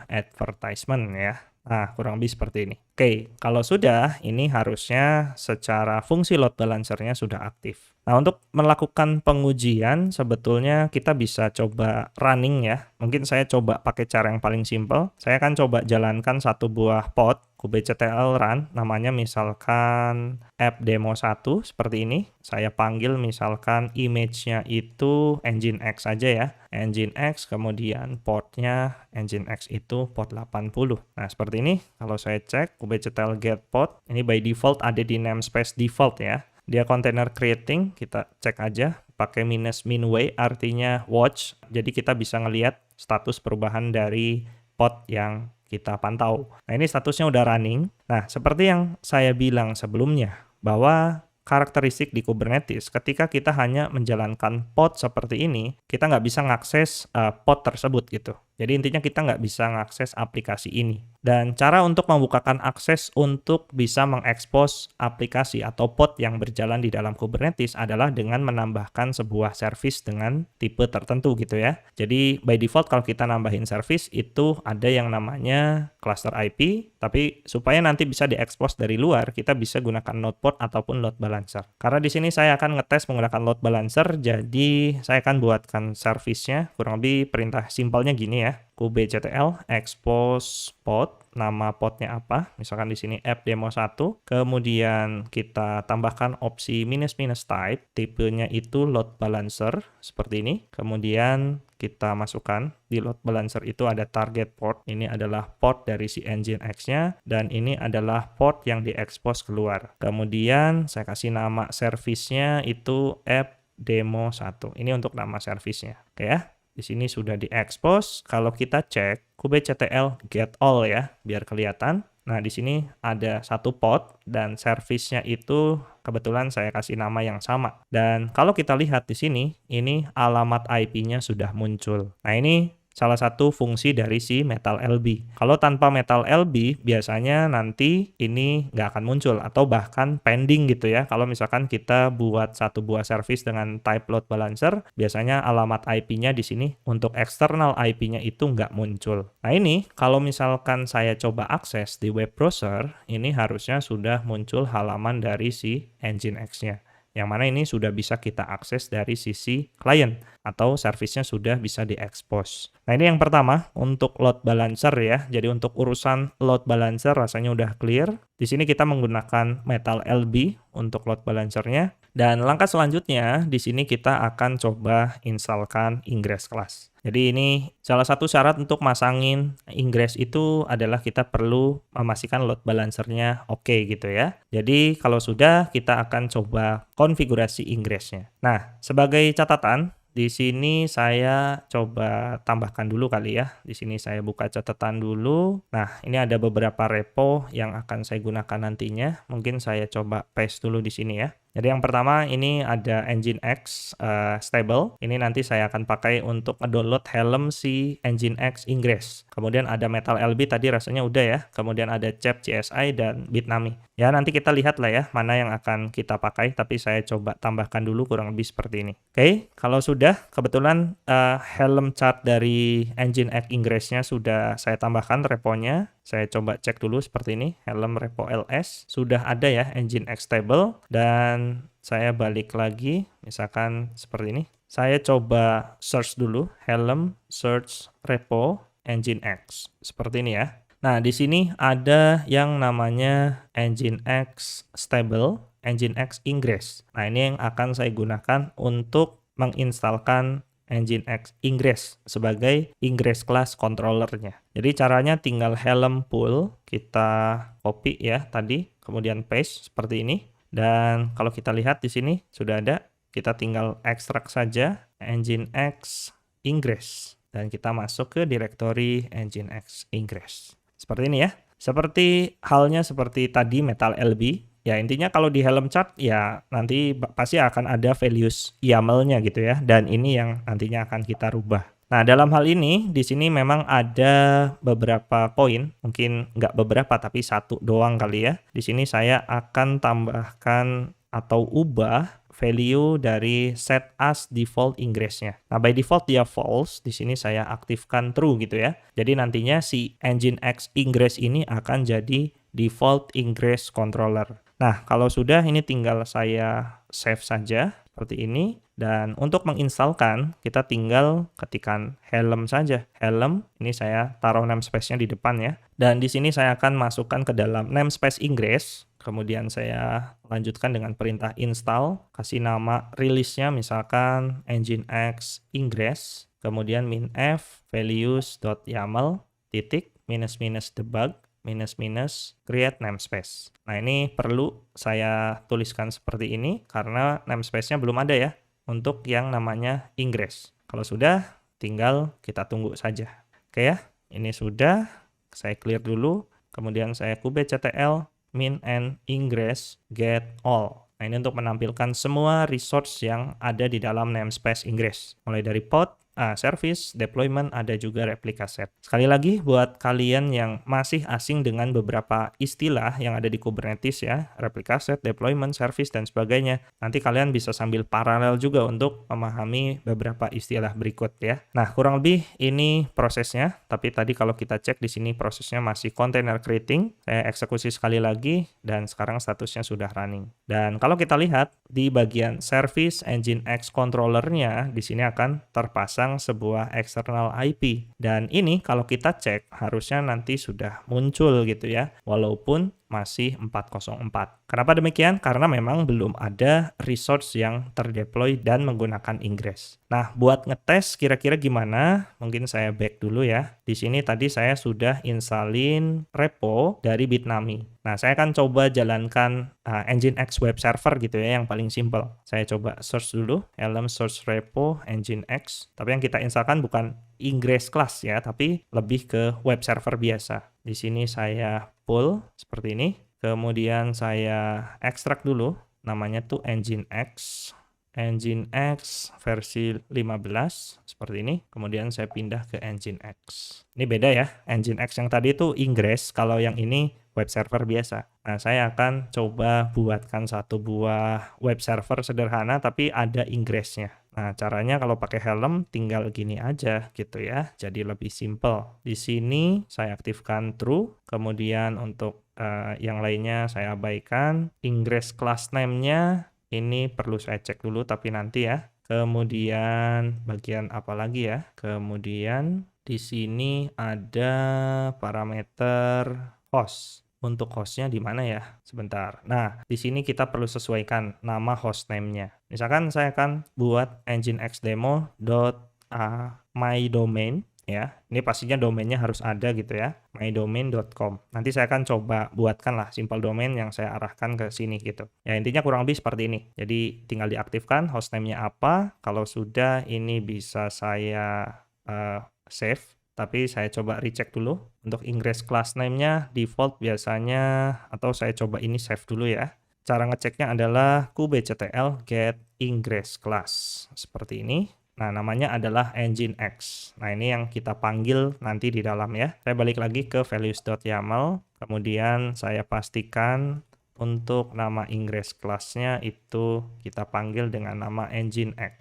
Speaker 1: advertisement ya. Nah, kurang lebih seperti ini. Oke, kalau sudah, ini harusnya secara fungsi load balancer-nya sudah aktif. Nah, untuk melakukan pengujian, sebetulnya kita bisa coba running ya. Mungkin saya coba pakai cara yang paling simple. Saya akan coba jalankan satu buah pod, kubectl run, namanya misalkan app demo 1, seperti ini. Saya panggil misalkan image-nya itu Nginx aja ya. Nginx, kemudian portnya Nginx itu port 80. Nah, seperti ini. Kalau saya cek, kubectl get pod, ini by default ada di namespace default ya. Dia container creating, kita cek aja pakai -minway artinya watch. Jadi kita bisa ngelihat status perubahan dari pod yang kita pantau. Nah, ini statusnya udah running. Nah, seperti yang saya bilang sebelumnya, bahwa karakteristik di Kubernetes ketika kita hanya menjalankan pod seperti ini, kita nggak bisa ngakses pod tersebut gitu. Jadi intinya kita nggak bisa ngakses aplikasi ini. Dan cara untuk membukakan akses untuk bisa mengekspos aplikasi atau pod yang berjalan di dalam Kubernetes adalah dengan menambahkan sebuah service dengan tipe tertentu gitu ya. Jadi by default kalau kita nambahin service itu ada yang namanya cluster IP, tapi supaya nanti bisa diekspos dari luar, kita bisa gunakan node pod ataupun load balancer. Karena di sini saya akan ngetes menggunakan load balancer, jadi saya akan buatkan service-nya, kurang lebih perintah simpelnya gini ya. kubectl expose pod, nama podnya apa, misalkan di sini app demo 1, kemudian kita tambahkan opsi minus type, tipenya itu load balancer, seperti ini, kemudian kita masukkan di load balancer itu ada target port, ini adalah port dari si Nginx-nya, dan ini adalah port yang diekspos keluar. Kemudian saya kasih nama service-nya itu app demo 1, ini untuk nama service-nya, oke ya. Di sini sudah diekspos. Kalau kita cek kubectl get all ya, biar kelihatan. Nah, di sini ada satu pod dan service-nya itu kebetulan saya kasih nama yang sama. Dan kalau kita lihat di sini, ini alamat IP-nya sudah muncul. Nah, ini salah satu fungsi dari si Metal LB. Kalau tanpa Metal LB, biasanya nanti ini nggak akan muncul atau bahkan pending gitu ya. Kalau misalkan kita buat satu buah service dengan type load balancer, biasanya alamat IP-nya di sini untuk eksternal IP-nya itu nggak muncul. Nah ini, kalau misalkan saya coba akses di web browser, ini harusnya sudah muncul halaman dari si Nginx-nya. Yang mana ini sudah bisa kita akses dari sisi klien atau servicenya sudah bisa diekspos. Nah ini yang pertama untuk load balancer ya. Jadi untuk urusan load balancer rasanya udah clear. Di sini kita menggunakan Metal LB untuk load balancernya. Dan langkah selanjutnya di sini kita akan coba installkan Ingress class. Jadi ini salah satu syarat untuk masangin Ingress itu adalah kita perlu memastikan load balancernya oke gitu ya. Jadi kalau sudah kita akan coba konfigurasi Ingress-nya. Nah, sebagai catatan di sini saya coba tambahkan dulu kali ya. Di sini saya buka catatan dulu. Nah, ini ada beberapa repo yang akan saya gunakan nantinya. Mungkin saya coba paste dulu di sini ya. Jadi yang pertama ini ada Nginx stable. Ini nanti saya akan pakai untuk ngedownload helm si Nginx Ingress. Kemudian ada Metal LB tadi rasanya udah ya. Kemudian ada CEP CSI dan Bitnami. Ya nanti kita lihat lah ya mana yang akan kita pakai. Tapi saya coba tambahkan dulu kurang lebih seperti ini. Oke, kalau sudah kebetulan helm chart dari Nginx Ingress-nya sudah saya tambahkan reponya. Saya coba cek dulu seperti ini, helm repo ls, sudah ada ya Nginx stable, dan saya balik lagi, misalkan seperti ini. Saya coba search dulu, helm search repo Nginx, seperti ini ya. Nah, di sini ada yang namanya Nginx stable, Nginx Ingress. Nah, ini yang akan saya gunakan untuk menginstalkan Nginx Ingress sebagai Ingress class controllernya. Jadi caranya tinggal helm pool, kita copy ya tadi, kemudian paste seperti ini. Dan kalau kita lihat di sini sudah ada, kita tinggal ekstrak saja Nginx Ingress. Dan kita masuk ke direktori Nginx Ingress. Seperti ini ya. Seperti halnya seperti tadi Metal LB. Ya intinya kalau di helm chart ya nanti pasti akan ada values YAML-nya gitu ya, dan ini yang nantinya akan kita rubah. Nah dalam hal ini di sini memang ada beberapa poin, mungkin nggak beberapa tapi satu doang kali ya. Di sini saya akan tambahkan atau ubah value dari set as default ingress-nya. Nah, by default dia false. Di sini saya aktifkan true gitu ya. Jadi nantinya si Nginx Ingress ini akan jadi default ingress controller. Nah, kalau sudah ini tinggal saya save saja seperti ini. Dan untuk menginstalkan, kita tinggal ketikkan helm saja. Helm, ini saya taruh namespace-nya di depan ya. Dan di sini saya akan masukkan ke dalam namespace Ingress. Kemudian saya lanjutkan dengan perintah install. Kasih nama release-nya misalkan Nginx Ingress. Kemudian minf values.yaml titik minus debug minus create namespace. Nah ini perlu saya tuliskan seperti ini karena namespace-nya belum ada ya untuk yang namanya Ingress. Kalau sudah tinggal kita tunggu saja. Oke ya, ini sudah. Saya clear dulu. Kemudian saya kubectl min and ingress get all. Nah ini untuk menampilkan semua resource yang ada di dalam namespace Ingress. Mulai dari pod, service, deployment, ada juga replica set. Sekali lagi buat kalian yang masih asing dengan beberapa istilah yang ada di Kubernetes ya, replica set, deployment, service, dan sebagainya. Nanti kalian bisa sambil paralel juga untuk memahami beberapa istilah berikut ya. Nah, kurang lebih ini prosesnya, tapi tadi kalau kita cek di sini prosesnya masih container creating. Saya eksekusi sekali lagi dan sekarang statusnya sudah running. Dan kalau kita lihat di bagian service Nginx controllernya di sini akan terpasang sebuah external IP. Dan ini kalau kita cek harusnya nanti sudah muncul gitu ya, walaupun masih 404. Kenapa demikian? Karena memang belum ada resource yang terdeploy dan menggunakan Ingress. Nah, buat ngetes kira-kira gimana? Mungkin saya back dulu ya. Di sini tadi saya sudah installin repo dari Bitnami. Nah, saya akan coba jalankan Nginx web server gitu ya, yang paling simple. Saya coba search dulu, helm search repo Nginx. Tapi yang kita installkan bukan Ingress class ya, tapi lebih ke web server biasa. Di sini saya pull seperti ini. Kemudian saya ekstrak dulu, namanya tuh Nginx versi 15 seperti ini. Kemudian saya pindah ke Nginx. Ini beda ya, Nginx yang tadi itu Ingress, kalau yang ini web server biasa. Nah, saya akan coba buatkan satu buah web server sederhana tapi ada Ingress-nya. Nah, caranya kalau pakai Helm tinggal gini aja gitu ya. Jadi lebih simple. Di sini saya aktifkan true, kemudian untuk yang lainnya saya abaikan. Ingress class name-nya ini perlu saya cek dulu tapi nanti ya. Kemudian bagian apa lagi ya? Kemudian di sini ada parameter host. Untuk hostnya di mana ya? Sebentar. Nah, di sini kita perlu sesuaikan nama hostname-nya. Misalkan saya akan buat nginxdemo.mydomain ya. Ini pastinya domainnya harus ada gitu ya. mydomain.com. Nanti saya akan coba buatkan lah simple domain yang saya arahkan ke sini gitu. Ya, intinya kurang lebih seperti ini. Jadi tinggal diaktifkan hostname-nya apa. Kalau sudah ini bisa saya save. Tapi saya coba recheck dulu. Untuk Ingress class name-nya default biasanya, atau saya coba ini save dulu ya. Cara ngeceknya adalah kubectl get ingress class. Seperti ini. Nah, namanya adalah Nginx. Nah, ini yang kita panggil nanti di dalam ya. Saya balik lagi ke values.yaml. Kemudian saya pastikan untuk nama ingress class-nya itu kita panggil dengan nama Nginx.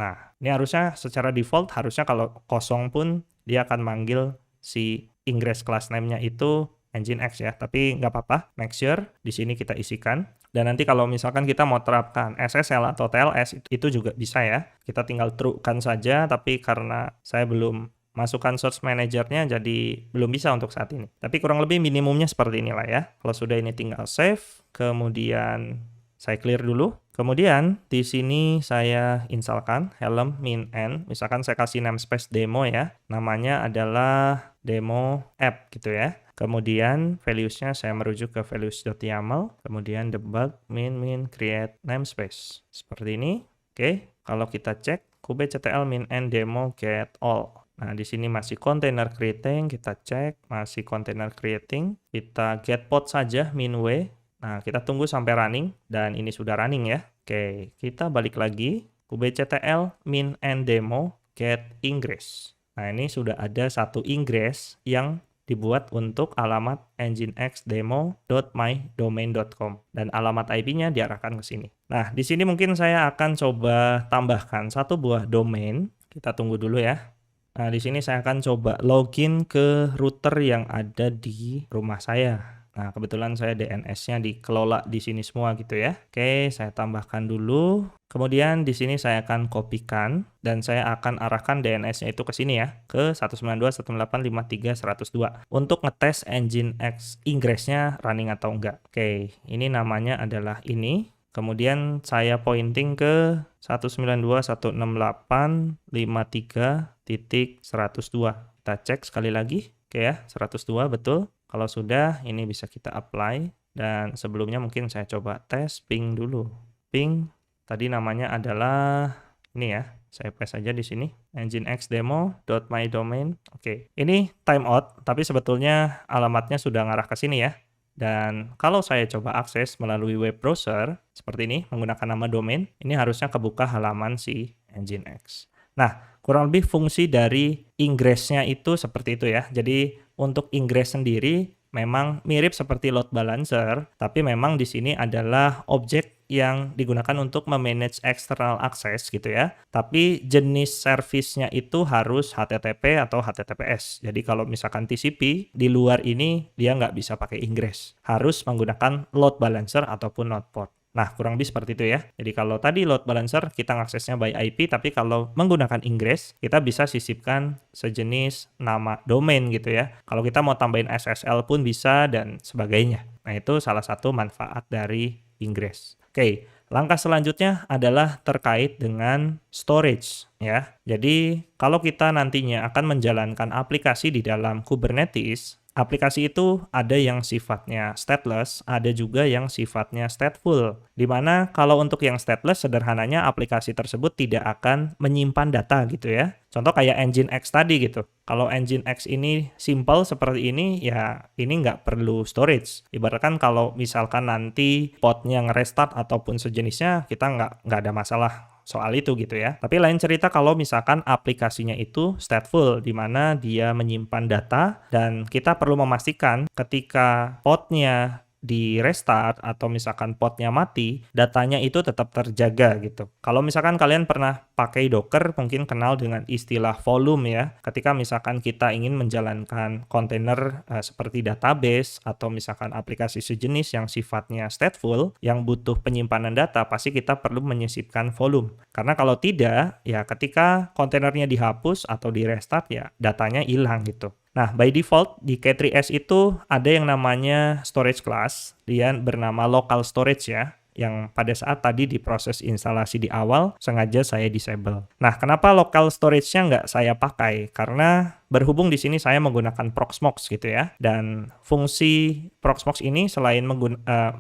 Speaker 1: Nah, ini harusnya secara default, harusnya kalau kosong pun dia akan manggil si ingress class name-nya itu Nginx ya, tapi nggak apa-apa, make sure di sini kita isikan. Dan nanti kalau misalkan kita mau terapkan SSL atau TLS itu juga bisa ya. Kita tinggal true-kan saja, tapi karena saya belum masukkan source manager-nya jadi belum bisa untuk saat ini. Tapi kurang lebih minimumnya seperti inilah ya. Kalau sudah ini tinggal save, kemudian saya clear dulu. Kemudian di sini saya installkan helm min n. Misalkan saya kasih namespace demo ya. Namanya adalah demo app gitu ya. Kemudian values-nya saya merujuk ke values.yaml. Kemudian debug min create namespace. Seperti ini. Oke, kalau kita cek kubectl min n demo get all. Nah, di sini masih container creating, kita cek masih container creating. Kita get pod saja min w. Nah, kita tunggu sampai running, dan ini sudah running ya. Oke, kita balik lagi. kubectl min n demo get ingress. Nah, ini sudah ada satu ingress yang dibuat untuk alamat nginxdemo.mydomain.com. Dan alamat IP-nya diarahkan ke sini. Nah, di sini mungkin saya akan coba tambahkan satu buah domain. Kita tunggu dulu ya. Nah, di sini saya akan coba login ke router yang ada di rumah saya. Nah, kebetulan saya DNS-nya dikelola di sini semua gitu ya. Oke, saya tambahkan dulu. Kemudian di sini saya akan kopikan dan saya akan arahkan DNS-nya itu ke sini ya, ke 192.168.53.102 untuk ngetes Nginx ingress-nya running atau enggak. Oke, ini namanya adalah ini. Kemudian saya pointing ke 192.168.53.102. Kita cek sekali lagi. Oke ya, 102 betul. Kalau sudah, ini bisa kita apply. Dan sebelumnya mungkin saya coba tes ping dulu. Ping, tadi namanya adalah ini ya. Saya paste saja di sini. nginxdemo.mydomain. Oke, ini timeout, tapi sebetulnya alamatnya sudah ngarah ke sini ya. Dan kalau saya coba akses melalui web browser, seperti ini, menggunakan nama domain, ini harusnya kebuka halaman si Nginx. Nah, kurang lebih fungsi dari ingress-nya itu seperti itu ya. Jadi untuk ingress sendiri memang mirip seperti load balancer, tapi memang di sini adalah objek yang digunakan untuk memanage external access gitu ya. Tapi jenis service-nya itu harus HTTP atau HTTPS. Jadi kalau misalkan TCP, di luar ini dia nggak bisa pakai ingress. Harus menggunakan load balancer ataupun node port. Nah, kurang lebih seperti itu ya. Jadi kalau tadi load balancer kita ngaksesnya by IP, tapi kalau menggunakan ingress, kita bisa sisipkan sejenis nama domain gitu ya. Kalau kita mau tambahin SSL pun bisa dan sebagainya. Nah, itu salah satu manfaat dari ingress. Oke, langkah selanjutnya adalah terkait dengan storage ya. Jadi kalau kita nantinya akan menjalankan aplikasi di dalam Kubernetes, aplikasi itu ada yang sifatnya stateless, ada juga yang sifatnya stateful. Dimana kalau untuk yang stateless, sederhananya aplikasi tersebut tidak akan menyimpan data gitu ya. Contoh kayak Nginx tadi gitu. Kalau Nginx ini simple seperti ini, ya ini nggak perlu storage. Ibaratkan kalau misalkan nanti podnya nge-restart ataupun sejenisnya, kita nggak ada masalah soal itu gitu ya. Tapi lain cerita kalau misalkan aplikasinya itu stateful, di mana dia menyimpan data dan kita perlu memastikan ketika podnya di restart atau misalkan podnya mati, datanya itu tetap terjaga gitu. Kalau misalkan kalian pernah pakai Docker, mungkin kenal dengan istilah volume ya. Ketika misalkan kita ingin menjalankan kontainer seperti database atau misalkan aplikasi sejenis yang sifatnya stateful, yang butuh penyimpanan data, pasti kita perlu menyisipkan volume. Karena kalau tidak, ya ketika kontainernya dihapus atau di restart, ya datanya hilang gitu. Nah, by default di K3S itu ada yang namanya storage class, dia bernama local storage ya, yang pada saat tadi di proses instalasi di awal sengaja saya disable. Nah, kenapa local storage-nya nggak saya pakai? Karena berhubung di sini saya menggunakan Proxmox gitu ya, dan fungsi Proxmox ini selain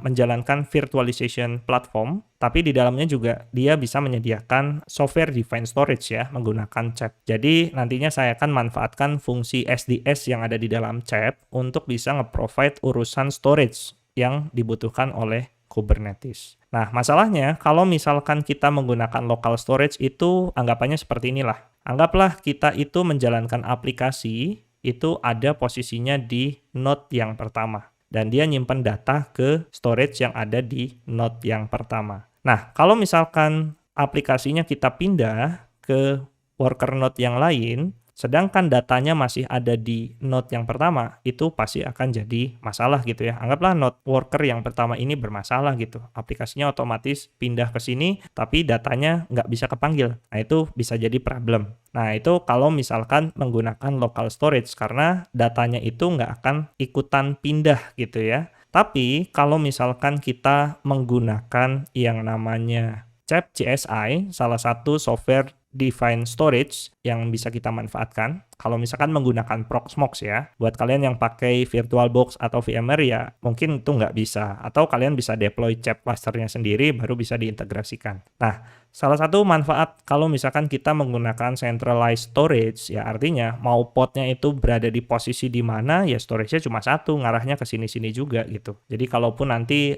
Speaker 1: menjalankan virtualization platform, tapi di dalamnya juga dia bisa menyediakan software defined storage ya, menggunakan CHAP. Jadi nantinya saya akan manfaatkan fungsi SDS yang ada di dalam CHAP untuk bisa nge-provide urusan storage yang dibutuhkan oleh Kubernetes. Nah, masalahnya kalau misalkan kita menggunakan local storage itu anggapannya seperti inilah. Anggaplah kita itu menjalankan aplikasi, itu ada posisinya di node yang pertama. Dan dia nyimpen data ke storage yang ada di node yang pertama. Nah, kalau misalkan aplikasinya kita pindah ke worker node yang lain, sedangkan datanya masih ada di node yang pertama, itu pasti akan jadi masalah gitu ya. Anggaplah node worker yang pertama ini bermasalah gitu. Aplikasinya otomatis pindah ke sini, tapi datanya nggak bisa kepanggil. Nah, itu bisa jadi problem. Nah, itu kalau misalkan menggunakan local storage, karena datanya itu nggak akan ikutan pindah gitu ya. Tapi kalau misalkan kita menggunakan yang namanya CHAP GSI, salah satu software defined storage yang bisa kita manfaatkan. Kalau misalkan menggunakan Proxmox ya, buat kalian yang pakai VirtualBox atau VMware ya mungkin itu nggak bisa. Atau kalian bisa deploy CHAP clusternya sendiri baru bisa diintegrasikan. Nah, salah satu manfaat kalau misalkan kita menggunakan centralized storage, ya artinya mau podnya itu berada di posisi di mana, ya storage-nya cuma satu, ngarahnya ke sini-sini juga gitu. Jadi kalaupun nanti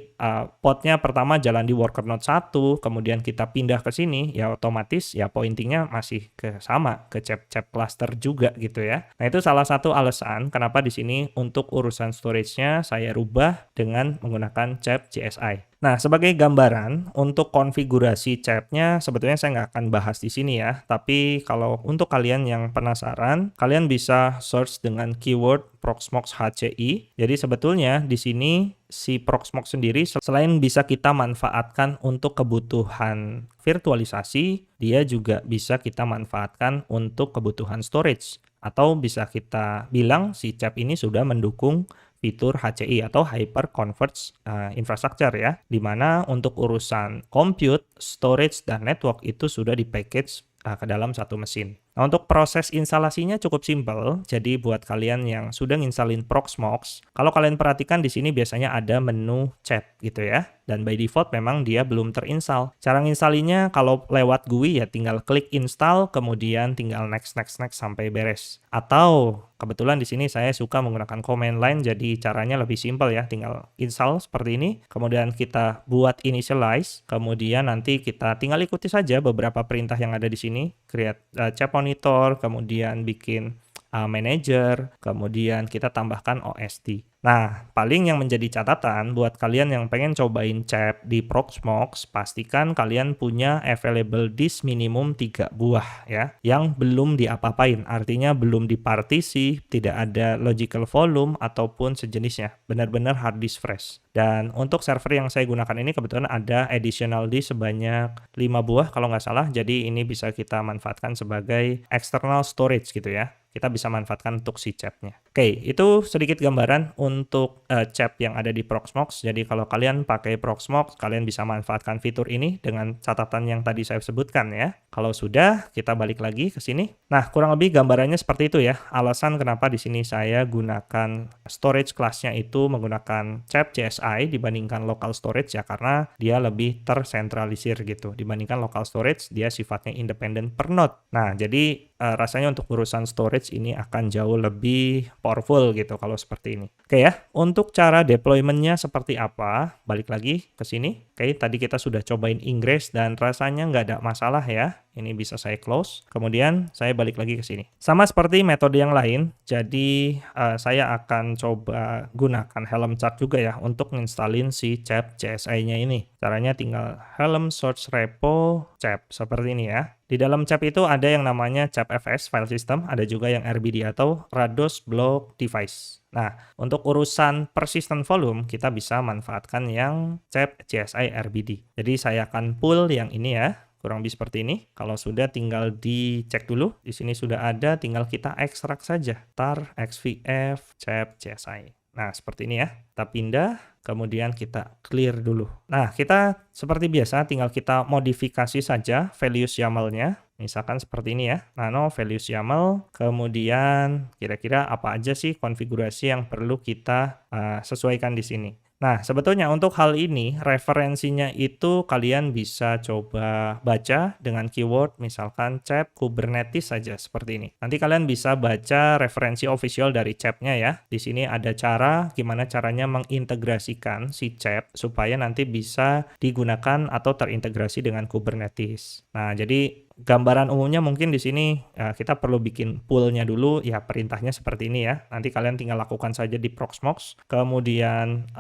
Speaker 1: podnya pertama jalan di worker node 1, kemudian kita pindah ke sini, ya otomatis ya pointingnya masih ke sama, ke CHAP cluster juga gitu ya. Nah, itu salah satu alasan kenapa di sini untuk urusan storage-nya saya rubah dengan menggunakan CHAP GSI. Nah, sebagai gambaran, untuk konfigurasi CHAP-nya sebetulnya saya nggak akan bahas di sini ya. Tapi kalau untuk kalian yang penasaran, kalian bisa search dengan keyword Proxmox HCI. Jadi sebetulnya di sini si Proxmox sendiri selain bisa kita manfaatkan untuk kebutuhan virtualisasi, dia juga bisa kita manfaatkan untuk kebutuhan storage. Atau bisa kita bilang si CHAP ini sudah mendukung fitur HCI atau Hyper Converged Infrastructure ya, di mana untuk urusan compute, storage, dan network itu sudah di-package ke dalam satu mesin. Nah, untuk proses instalasinya cukup simpel. Jadi buat kalian yang sudah nginstalin Proxmox, kalau kalian perhatikan di sini biasanya ada menu CHAP gitu ya. Dan by default memang dia belum terinstall. Cara nginstalinnya kalau lewat GUI ya tinggal klik install, kemudian tinggal next sampai beres. Atau kebetulan di sini saya suka menggunakan command line, jadi caranya lebih simpel ya, tinggal install seperti ini, kemudian kita buat initialize, kemudian nanti kita tinggal ikuti saja beberapa perintah yang ada di sini, create chat monitor, kemudian bikin manager, kemudian kita tambahkan OSD. Nah, paling yang menjadi catatan buat kalian yang pengen cobain CEP di Proxmox, pastikan kalian punya available disk minimum 3 buah ya, yang belum diapa-apain, artinya belum dipartisi, tidak ada logical volume ataupun sejenisnya, benar-benar hard disk fresh. Dan untuk server yang saya gunakan ini kebetulan ada additional disk sebanyak 5 buah kalau nggak salah, jadi ini bisa kita manfaatkan sebagai external storage gitu ya. Kita bisa manfaatkan untuk si CEP-nya. Oke, itu sedikit gambaran untuk CEP yang ada di Proxmox. Jadi kalau kalian pakai Proxmox, kalian bisa manfaatkan fitur ini dengan catatan yang tadi saya sebutkan ya. Kalau sudah, kita balik lagi ke sini. Nah, kurang lebih gambarannya seperti itu ya. Alasan kenapa di sini saya gunakan storage class-nya itu menggunakan CEP CSI dibandingkan local storage ya, karena dia lebih tersentralisir gitu. Dibandingkan local storage, dia sifatnya independen per node. Nah, jadi rasanya untuk urusan storage ini akan jauh lebih powerful gitu kalau seperti ini. Oke ya, untuk cara deployment-nya seperti apa, balik lagi ke sini. Oke, tadi kita sudah cobain ingress dan rasanya nggak ada masalah ya. Ini bisa saya close, kemudian saya balik lagi ke sini. Sama seperti metode yang lain, jadi saya akan coba gunakan Helm chart juga ya untuk nginstalin si CEP CSI-nya ini. Caranya tinggal Helm search repo CEP seperti ini ya. Di dalam CEP itu ada yang namanya CEP-FS file system, ada juga yang RBD atau Rados Block Device. Nah, untuk urusan persistent volume, kita bisa manfaatkan yang CEP CSI RBD. Jadi saya akan pull yang ini ya, kurang lebih seperti ini. Kalau sudah tinggal dicek dulu, di sini sudah ada, tinggal kita ekstrak saja. tar xvf CEP CSI. Nah, seperti ini ya. Kita pindah, kemudian kita clear dulu. Nah, kita seperti biasa tinggal kita modifikasi saja values YAML-nya. Misalkan seperti ini ya, nano values YAML, kemudian kira-kira apa aja sih konfigurasi yang perlu kita sesuaikan di sini. Nah, sebetulnya untuk hal ini, referensinya itu kalian bisa coba baca dengan keyword misalkan CEP Kubernetes saja seperti ini. Nanti kalian bisa baca referensi official dari CEP-nya ya. Di sini ada cara gimana caranya mengintegrasikan si CEP supaya nanti bisa digunakan atau terintegrasi dengan Kubernetes. Nah, jadi gambaran umumnya mungkin di sini kita perlu bikin pool-nya dulu, ya perintahnya seperti ini ya. Nanti kalian tinggal lakukan saja di Proxmox. Kemudian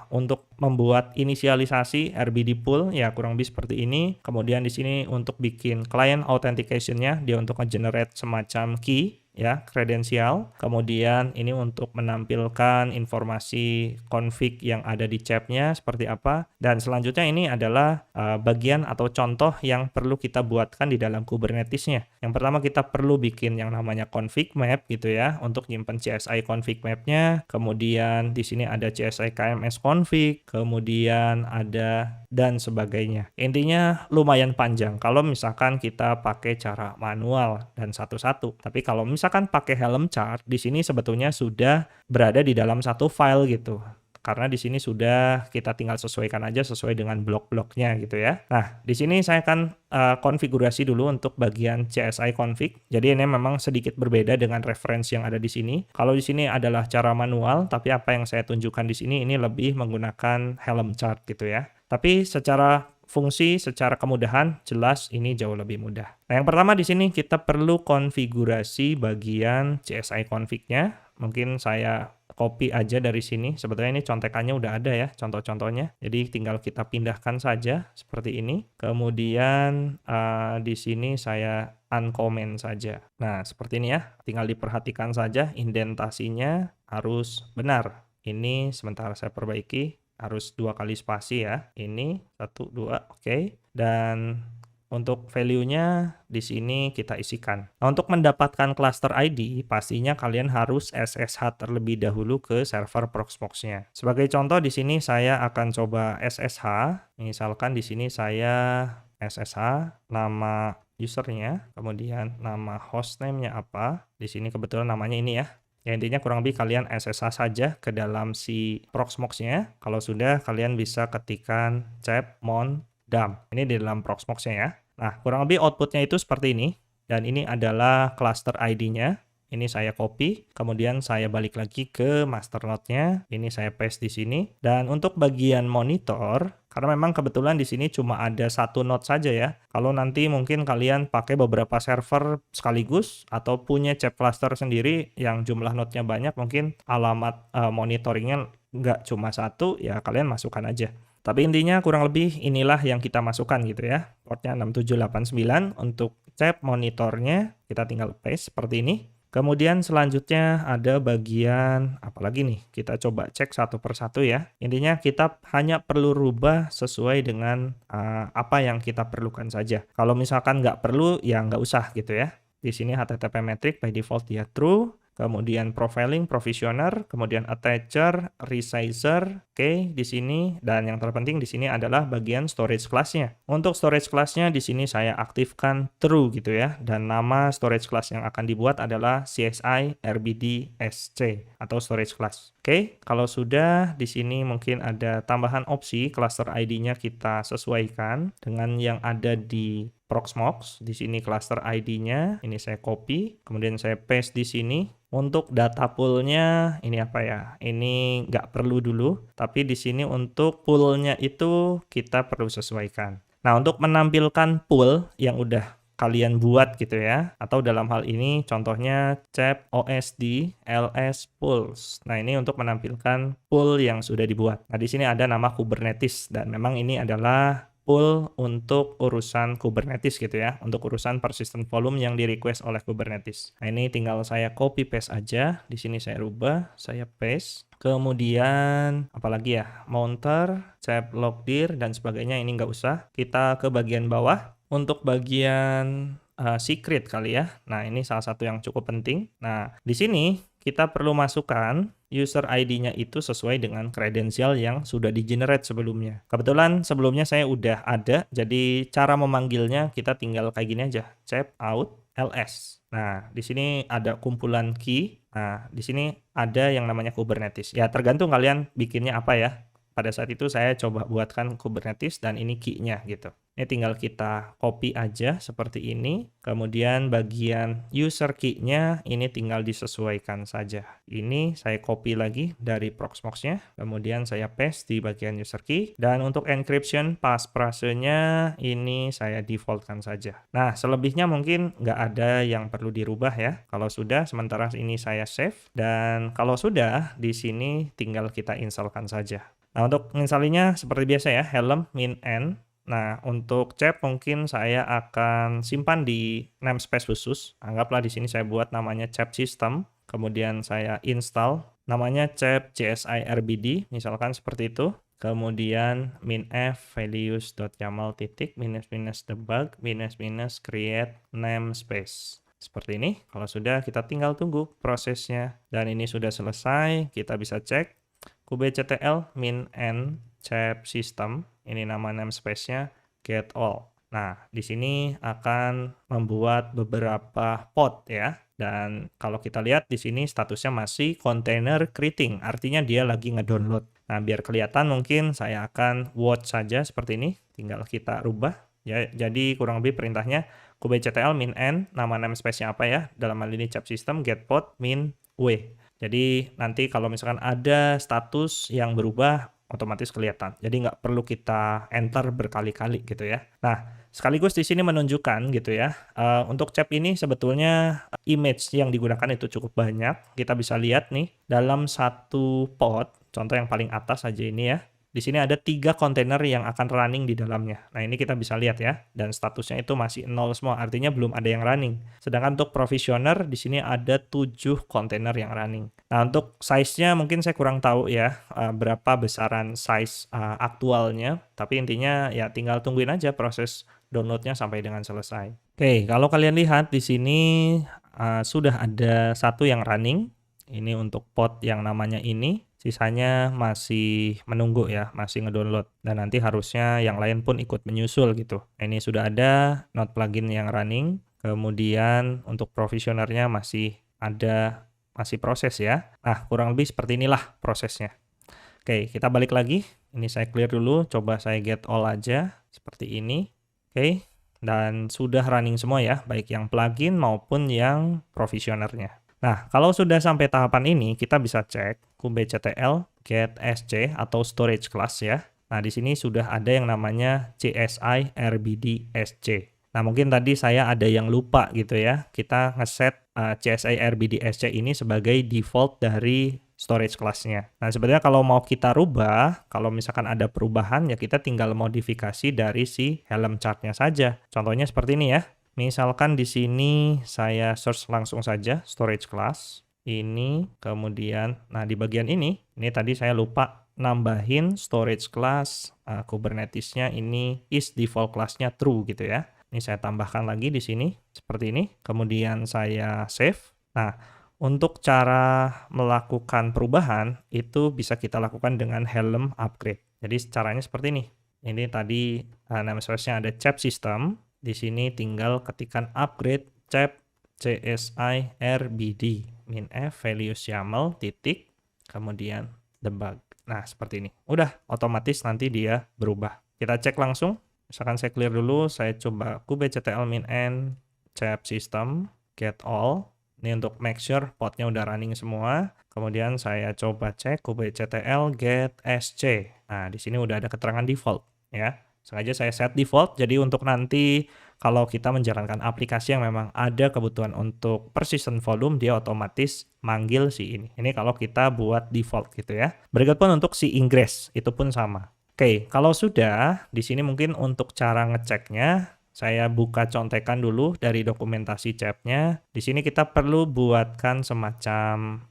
Speaker 1: untuk membuat inisialisasi RBD pool, ya kurang lebih seperti ini. Kemudian di sini untuk bikin client authentication-nya, dia untuk nge-generate semacam key, ya, kredensial. Kemudian ini untuk menampilkan informasi config yang ada di CEP-nya seperti apa. Dan selanjutnya ini adalah bagian atau contoh yang perlu kita buatkan di dalam Kubernetes-nya. Yang pertama kita perlu bikin yang namanya config map gitu ya, untuk nyimpen CSI config map-nya. Kemudian di sini ada CSI KMS config, kemudian ada dan sebagainya. Intinya lumayan panjang kalau misalkan kita pakai cara manual dan satu-satu. Tapi kalau misalkan pakai Helm chart, di sini sebetulnya sudah berada di dalam satu file gitu. Karena di sini sudah kita tinggal sesuaikan aja sesuai dengan blok-bloknya gitu ya. Nah, di sini saya akan konfigurasi dulu untuk bagian CSI config. Jadi ini memang sedikit berbeda dengan referensi yang ada di sini. Kalau di sini adalah cara manual, tapi apa yang saya tunjukkan di sini ini lebih menggunakan Helm chart gitu ya. Tapi secara fungsi, secara kemudahan, jelas ini jauh lebih mudah. Nah, yang pertama di sini kita perlu konfigurasi bagian CSI config-nya. Mungkin saya copy aja dari sini. Sebetulnya ini contekannya udah ada ya, contoh-contohnya. Jadi tinggal kita pindahkan saja seperti ini. Kemudian di sini saya uncomment saja. Nah, seperti ini ya. Tinggal diperhatikan saja indentasinya harus benar. Ini sebentar saya perbaiki. Harus 2 kali spasi ya. Ini 1, 2, oke. Dan untuk value-nya di sini kita isikan. Nah, untuk mendapatkan cluster ID, pastinya kalian harus SSH terlebih dahulu ke server Proxmox-nya. Sebagai contoh di sini saya akan coba SSH. Misalkan di sini saya SSH, nama usernya, kemudian nama hostname-nya apa. Di sini kebetulan namanya ini ya. Ya, intinya kurang lebih kalian SSH saja ke dalam si Proxmox-nya. Kalau sudah, kalian bisa ketikkan cep mon dump. Ini di dalam Proxmox-nya ya. Nah, kurang lebih output-nya itu seperti ini. Dan ini adalah cluster ID-nya. Ini saya copy, kemudian saya balik lagi ke master node-nya. Ini saya paste di sini. Dan untuk bagian monitor, karena memang kebetulan di sini cuma ada satu node saja ya. Kalau nanti mungkin kalian pakai beberapa server sekaligus atau punya chip cluster sendiri yang jumlah node-nya banyak, mungkin alamat monitoringnya nggak cuma satu, ya kalian masukkan aja. Tapi intinya kurang lebih inilah yang kita masukkan gitu ya. Portnya 6789 untuk chip monitornya kita tinggal paste seperti ini. Kemudian selanjutnya ada bagian apalagi nih, kita coba cek satu persatu ya. Intinya kita hanya perlu rubah sesuai dengan apa yang kita perlukan saja. Kalau misalkan nggak perlu ya nggak usah gitu ya. Di sini HTTP metric by default dia true. Kemudian profiling, provisioner, kemudian attacher, resizer, oke, di sini. Dan yang terpenting di sini adalah bagian storage class-nya. Untuk storage class-nya di sini saya aktifkan true gitu ya. Dan nama storage class yang akan dibuat adalah CSI RBD SC atau storage class. Oke, kalau sudah di sini mungkin ada tambahan opsi cluster ID-nya kita sesuaikan dengan yang ada di Proxmox. Di sini cluster ID-nya, ini saya copy, kemudian saya paste di sini. Untuk data pool-nya ini apa ya? Ini nggak perlu dulu, tapi di sini untuk pool-nya itu kita perlu sesuaikan. Nah, untuk menampilkan pool yang udah kalian buat gitu ya, atau dalam hal ini contohnya cep OSD ls pools. Nah, ini untuk menampilkan pool yang sudah dibuat. Nah, di sini ada nama Kubernetes dan memang ini adalah pool untuk urusan Kubernetes gitu ya, untuk urusan persistent volume yang di request oleh Kubernetes. Nah, ini tinggal saya copy paste aja. Di sini saya rubah, saya paste. Kemudian apalagi ya, mounter, cep logdir dan sebagainya ini nggak usah. Kita ke bagian bawah. Untuk bagian secret kali ya. Nah, ini salah satu yang cukup penting. Nah, di sini kita perlu masukkan user ID-nya itu sesuai dengan kredensial yang sudah di-generate sebelumnya. Kebetulan sebelumnya saya udah ada, jadi cara memanggilnya kita tinggal kayak gini aja, cep out ls. Nah, di sini ada kumpulan key. Nah, di sini ada yang namanya Kubernetes. Ya, tergantung kalian bikinnya apa ya. Pada saat itu saya coba buatkan Kubernetes dan ini key-nya gitu. Ini tinggal kita copy aja seperti ini. Kemudian bagian user key-nya ini tinggal disesuaikan saja. Ini saya copy lagi dari Proxmox-nya. Kemudian saya paste di bagian user key. Dan untuk encryption passphrase-nya ini saya defaultkan saja. Nah, selebihnya mungkin nggak ada yang perlu dirubah ya. Kalau sudah, sementara ini saya save. Dan kalau sudah, di sini tinggal kita installkan saja. Nah, untuk installnya seperti biasa ya, helm -n. Nah, untuk cep mungkin saya akan simpan di namespace khusus. Anggaplah di sini saya buat namanya cep system, kemudian saya install namanya cep CSI RBD, misalkan seperti itu. Kemudian -f values.yaml titik -debug -create namespace. Seperti ini. Kalau sudah, kita tinggal tunggu prosesnya. Dan ini sudah selesai, kita bisa cek kubectl -n cep system, ini nama namespace-nya get all. Nah, di sini akan membuat beberapa pod ya. Dan kalau kita lihat di sini statusnya masih container creating, artinya dia lagi ngedownload. Nah, biar kelihatan mungkin saya akan watch saja seperti ini, tinggal kita rubah. Ya, jadi kurang lebih perintahnya kubectl -n, nama namespace-nya apa ya? Dalam hal ini cep system get pod -w. Jadi nanti kalau misalkan ada status yang berubah, otomatis kelihatan. Jadi nggak perlu kita enter berkali-kali gitu ya. Nah, sekaligus di sini menunjukkan gitu ya. Untuk cep ini sebetulnya image yang digunakan itu cukup banyak. Kita bisa lihat nih dalam satu pod, contoh yang paling atas aja ini ya. Di sini ada 3 kontainer yang akan running di dalamnya. Nah, ini kita bisa lihat ya. Dan statusnya itu masih 0 semua, artinya belum ada yang running. Sedangkan untuk provisioner, di sini ada 7 kontainer yang running. Nah, untuk size-nya mungkin saya kurang tahu ya, berapa besaran size aktualnya. Tapi intinya ya tinggal tungguin aja proses download-nya sampai dengan selesai. Oke, kalau kalian lihat di sini sudah ada satu yang running. Ini untuk pod yang namanya ini. Sisanya masih menunggu ya, masih ngedownload. Dan nanti harusnya yang lain pun ikut menyusul gitu. Nah, ini sudah ada node plugin yang running. Kemudian untuk provisionernya masih ada, masih proses ya. Nah, kurang lebih seperti inilah prosesnya. Oke, kita balik lagi. Ini saya clear dulu, coba saya get all aja. Seperti ini. Oke, dan sudah running semua ya, baik yang plugin maupun yang provisionernya. Nah, kalau sudah sampai tahapan ini, kita bisa cek kubectl get sc atau storage class ya. Nah, di sini sudah ada yang namanya CSI RBD SC. Nah, mungkin tadi saya ada yang lupa gitu ya. Kita ngeset CSI RBD SC ini sebagai default dari storage class-nya. Nah, sebenarnya kalau mau kita rubah, kalau misalkan ada perubahan, ya kita tinggal modifikasi dari si Helm chart-nya saja. Contohnya seperti ini ya. Misalkan di sini saya search langsung saja storage class ini, kemudian nah di bagian ini tadi saya lupa nambahin storage class Kubernetes-nya ini is default class-nya true gitu ya. Ini saya tambahkan lagi di sini seperti ini. Kemudian saya save. Nah, untuk cara melakukan perubahan itu bisa kita lakukan dengan Helm upgrade. Jadi caranya seperti ini. Ini tadi namespace-nya ada CHAP system. Di sini tinggal ketikkan upgrade CHAP CSI RBD minf values YAML titik kemudian debug. Nah, seperti ini. Udah otomatis nanti dia berubah. Kita cek langsung. Misalkan saya clear dulu, saya coba kubectl min CHAP system get all. Ini untuk make sure podnya udah running semua. Kemudian saya coba cek kubectl get sc. Nah, di sini udah ada keterangan default ya. Sengaja saya set default, jadi untuk nanti kalau kita menjalankan aplikasi yang memang ada kebutuhan untuk persistent volume, dia otomatis manggil si ini. Ini kalau kita buat default gitu ya. Berikut pun untuk si ingress, itu pun sama. Oke, kalau sudah, di sini mungkin untuk cara ngeceknya, saya buka contekan dulu dari dokumentasi CHAP-nya. Di sini kita perlu buatkan semacam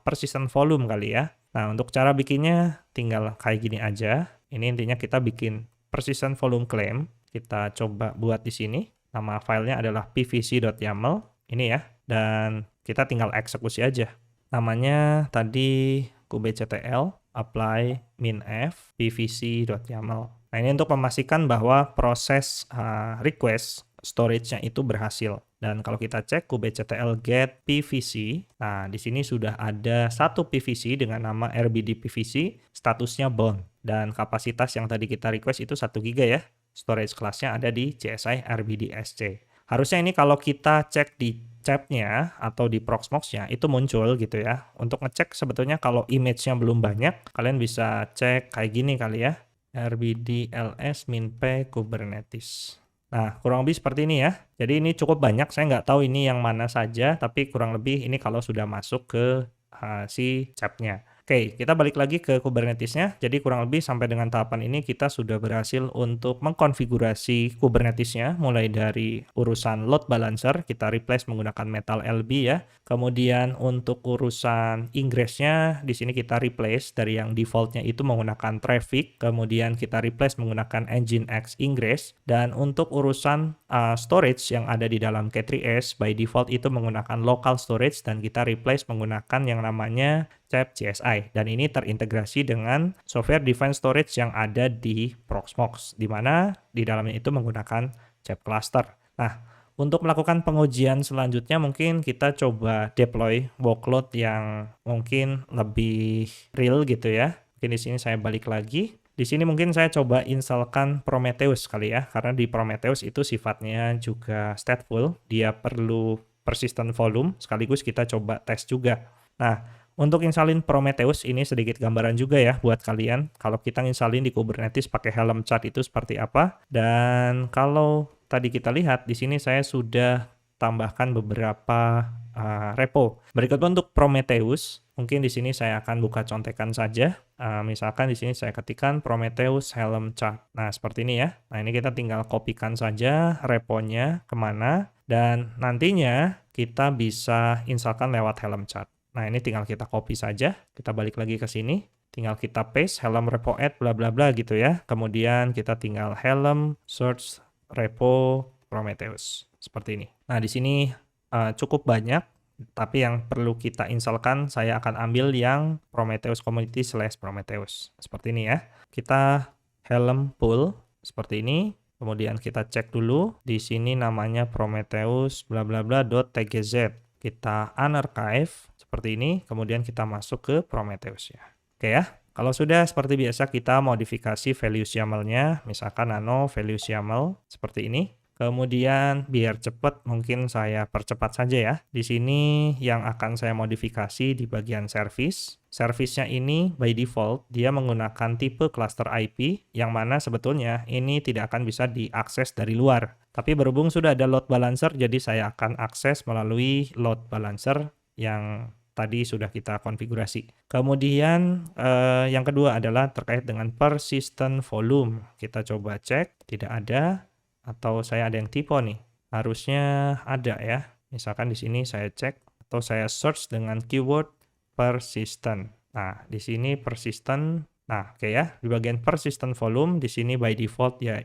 Speaker 1: persistent volume kali ya. Nah, untuk cara bikinnya tinggal kayak gini aja. Ini intinya kita bikin persistent volume claim, kita coba buat di sini. Nama filenya adalah pvc.yaml, ini ya. Dan kita tinggal eksekusi aja. Namanya tadi kubectl apply minf pvc.yaml. Nah, ini untuk memastikan bahwa proses request storage-nya itu berhasil. Dan kalau kita cek kubectl get pvc, nah di sini sudah ada satu pvc dengan nama rbd pvc, statusnya bound. Dan kapasitas yang tadi kita request itu 1 GB ya. Storage class-nya ada di CSI RBD SC. Harusnya ini kalau kita cek di CHAP-nya atau di Proxmox-nya itu muncul gitu ya. Untuk ngecek sebetulnya kalau image-nya belum banyak, kalian bisa cek kayak gini kali ya. RBD ls -p Kubernetes. Nah, kurang lebih seperti ini ya. Jadi ini cukup banyak, saya nggak tahu ini yang mana saja, tapi kurang lebih ini kalau sudah masuk ke si CHAP-nya. Oke, kita balik lagi ke Kubernetes-nya. Jadi kurang lebih sampai dengan tahapan ini kita sudah berhasil untuk mengkonfigurasi Kubernetes-nya mulai dari urusan load balancer, kita replace menggunakan Metal LB ya. Kemudian untuk urusan ingress-nya di sini kita replace dari yang default-nya itu menggunakan Traffic, kemudian kita replace menggunakan Nginx ingress, dan untuk urusan storage yang ada di dalam K3s by default itu menggunakan local storage dan kita replace menggunakan yang namanya CHAP CSI, dan ini terintegrasi dengan software defined storage yang ada di Proxmox, di mana di dalamnya itu menggunakan CHAP cluster. Nah, untuk melakukan pengujian selanjutnya mungkin kita coba deploy workload yang mungkin lebih real gitu ya. Mungkin di sini saya balik lagi. Di sini mungkin saya coba installkan Prometheus kali ya, karena di Prometheus itu sifatnya juga stateful, dia perlu persistent volume, sekaligus kita coba tes juga. Nah, untuk installin Prometheus ini sedikit gambaran juga ya buat kalian. Kalau kita installin di Kubernetes pakai Helm chart itu seperti apa. Dan kalau tadi kita lihat di sini saya sudah tambahkan beberapa repo. Berikut untuk Prometheus, mungkin di sini saya akan buka contekan saja. Misalkan di sini saya ketikkan Prometheus Helm chart. Nah, seperti ini ya. Nah, ini kita tinggal kopikan saja reponya kemana. Dan nantinya kita bisa installkan lewat Helm chart. Nah, ini tinggal kita copy saja. Kita balik lagi ke sini. Tinggal kita paste helm repo add bla bla bla gitu ya. Kemudian kita tinggal helm search repo Prometheus. Seperti ini. Nah, di sini cukup banyak. Tapi yang perlu kita installkan, saya akan ambil yang Prometheus community / Prometheus. Seperti ini ya. Kita helm pull seperti ini. Kemudian kita cek dulu. Di sini namanya Prometheus bla bla bla .tgz. Kita unarchive seperti ini, kemudian kita masuk ke Prometheus ya. Oke ya, kalau sudah seperti biasa kita modifikasi values YAML-nya, misalkan nano values YAML seperti ini. Kemudian biar cepet mungkin saya percepat saja ya. Di sini yang akan saya modifikasi di bagian service. Service-nya ini by default dia menggunakan tipe cluster IP yang mana sebetulnya ini tidak akan bisa diakses dari luar. Tapi berhubung sudah ada load balancer, jadi saya akan akses melalui load balancer yang tadi sudah kita konfigurasi. Kemudian yang kedua adalah terkait dengan persistent volume. Kita coba cek, tidak ada, atau saya ada yang typo nih. Harusnya ada ya. Misalkan di sini saya cek atau saya search dengan keyword persistent. Nah, di sini persistent. Nah, oke ya. Di bagian persistent volume di sini by default ya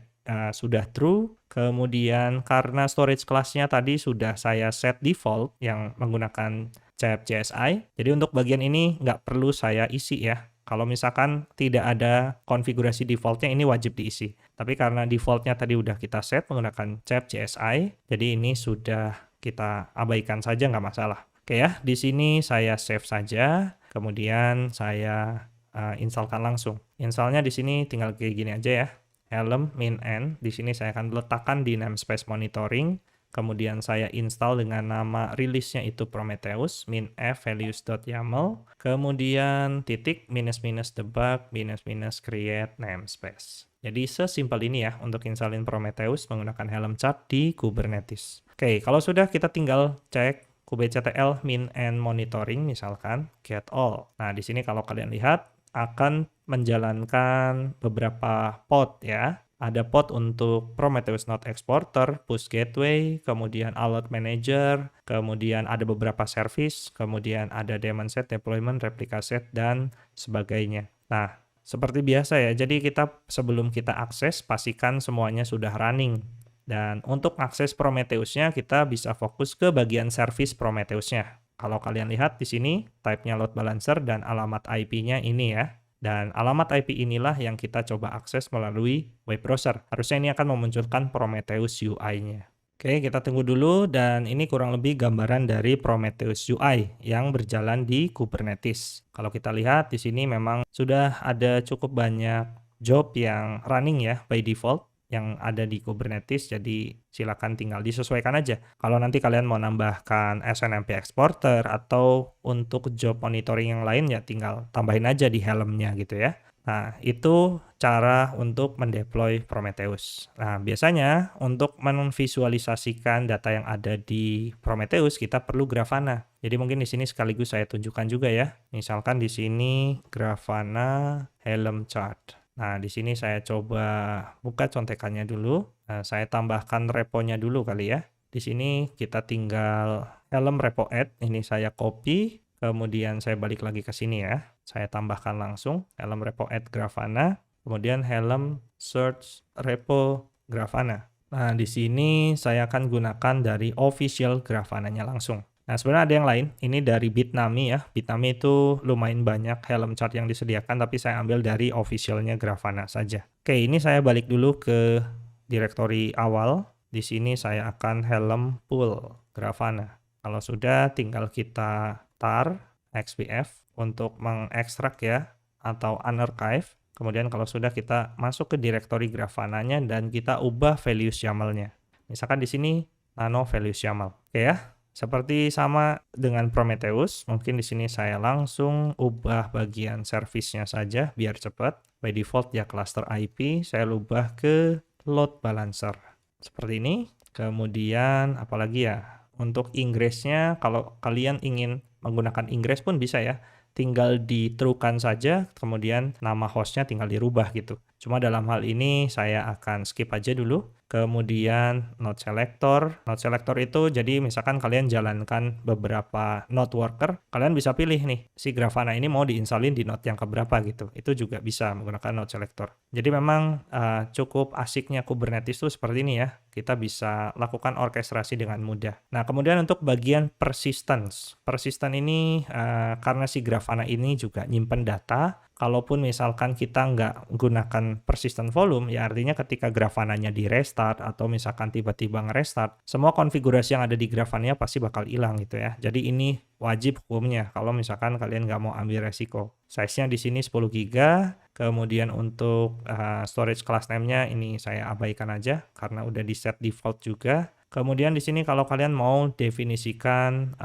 Speaker 1: sudah true. Kemudian karena storage class-nya tadi sudah saya set default yang menggunakan CFCSI. Jadi untuk bagian ini nggak perlu saya isi ya. Kalau misalkan tidak ada konfigurasi defaultnya, ini wajib diisi. Tapi karena defaultnya tadi udah kita set menggunakan CFCSI, jadi ini sudah kita abaikan saja, nggak masalah. Oke ya, di sini saya save saja, kemudian saya installkan langsung. Installnya di sini tinggal kayak gini aja ya. Helm min n, di sini saya akan letakkan di namespace monitoring. Kemudian saya install dengan nama rilisnya itu Prometheus, min f values.yaml, kemudian titik minus debug minus create namespace. Jadi sesimpel ini ya untuk installin Prometheus menggunakan Helm chart di Kubernetes. Oke, kalau sudah kita tinggal cek kubectl min n monitoring misalkan get all. Nah, di sini kalau kalian lihat akan menjalankan beberapa pod ya. Ada pod untuk Prometheus Node Exporter, Push Gateway, kemudian Alert Manager, kemudian ada beberapa service, kemudian ada daemon set, deployment, replica set, dan sebagainya. Nah, seperti biasa ya, jadi sebelum kita akses, pastikan semuanya sudah running. Dan untuk akses Prometheus-nya, kita bisa fokus ke bagian service Prometheus-nya. Kalau kalian lihat di sini, type-nya load balancer dan alamat IP-nya ini ya. Dan alamat IP inilah yang kita coba akses melalui web browser. Harusnya ini akan memunculkan Prometheus UI-nya. Oke, kita tunggu dulu dan ini kurang lebih gambaran dari Prometheus UI yang berjalan di Kubernetes. Kalau kita lihat di sini memang sudah ada cukup banyak job yang running ya by default yang ada di Kubernetes, jadi silakan tinggal disesuaikan aja. Kalau nanti kalian mau nambahkan SNMP exporter atau untuk job monitoring yang lain ya tinggal tambahin aja di helmnya gitu ya. Nah, itu cara untuk mendeploy Prometheus. Nah, biasanya untuk memvisualisasikan data yang ada di Prometheus kita perlu Grafana. Jadi mungkin di sini sekaligus saya tunjukkan juga ya. Misalkan di sini Grafana Helm chart. Nah, di sini saya coba buka contekannya dulu. Nah, saya tambahkan reponya dulu kali ya. Di sini kita tinggal helm repo add. Ini saya copy, kemudian saya balik lagi ke sini ya. Saya tambahkan langsung helm repo add Grafana, kemudian helm search repo Grafana. Nah, di sini saya akan gunakan dari official Grafana-nya langsung. Nah, sebenarnya ada yang lain. Ini dari Bitnami ya. Bitnami itu lumayan banyak Helm chart yang disediakan, tapi saya ambil dari officialnya Grafana saja. Oke, ini saya balik dulu ke direktori awal. Di sini saya akan Helm pool Grafana. Kalau sudah, tinggal kita tar xpf untuk mengekstrak ya, atau unarchive. Kemudian kalau sudah kita masuk ke direktori Grafana-nya dan kita ubah values YAML-nya. Misalkan di sini nano values YAML. Oke ya. Seperti sama dengan Prometheus, mungkin di sini saya langsung ubah bagian service-nya saja biar cepat. By default ya cluster IP, saya ubah ke load balancer. Seperti ini. Kemudian apalagi ya, untuk ingress-nya kalau kalian ingin menggunakan ingress pun bisa ya. Tinggal ditruekan saja, kemudian nama hostnya tinggal dirubah gitu. Cuma dalam hal ini saya akan skip aja dulu. Kemudian node selector. Node selector itu jadi misalkan kalian jalankan beberapa node worker, kalian bisa pilih nih, si Grafana ini mau diinstallin di node yang keberapa gitu. Itu juga bisa menggunakan node selector. Jadi memang cukup asiknya Kubernetes itu seperti ini ya. Kita bisa lakukan orkestrasi dengan mudah. Nah, kemudian untuk bagian persistence. Persistent ini karena si Grafana ini juga nyimpen data. Kalaupun misalkan kita nggak gunakan persistent volume, ya artinya ketika Grafana-nya di restart atau misalkan tiba-tiba nge-restart, semua konfigurasi yang ada di Grafana pasti bakal hilang gitu ya. Jadi ini wajib hukumnya kalau misalkan kalian nggak mau ambil resiko. Size-nya di sini 10 GB, Kemudian untuk storage class name-nya ini saya abaikan aja karena udah di set default juga. Kemudian di sini kalau kalian mau definisikan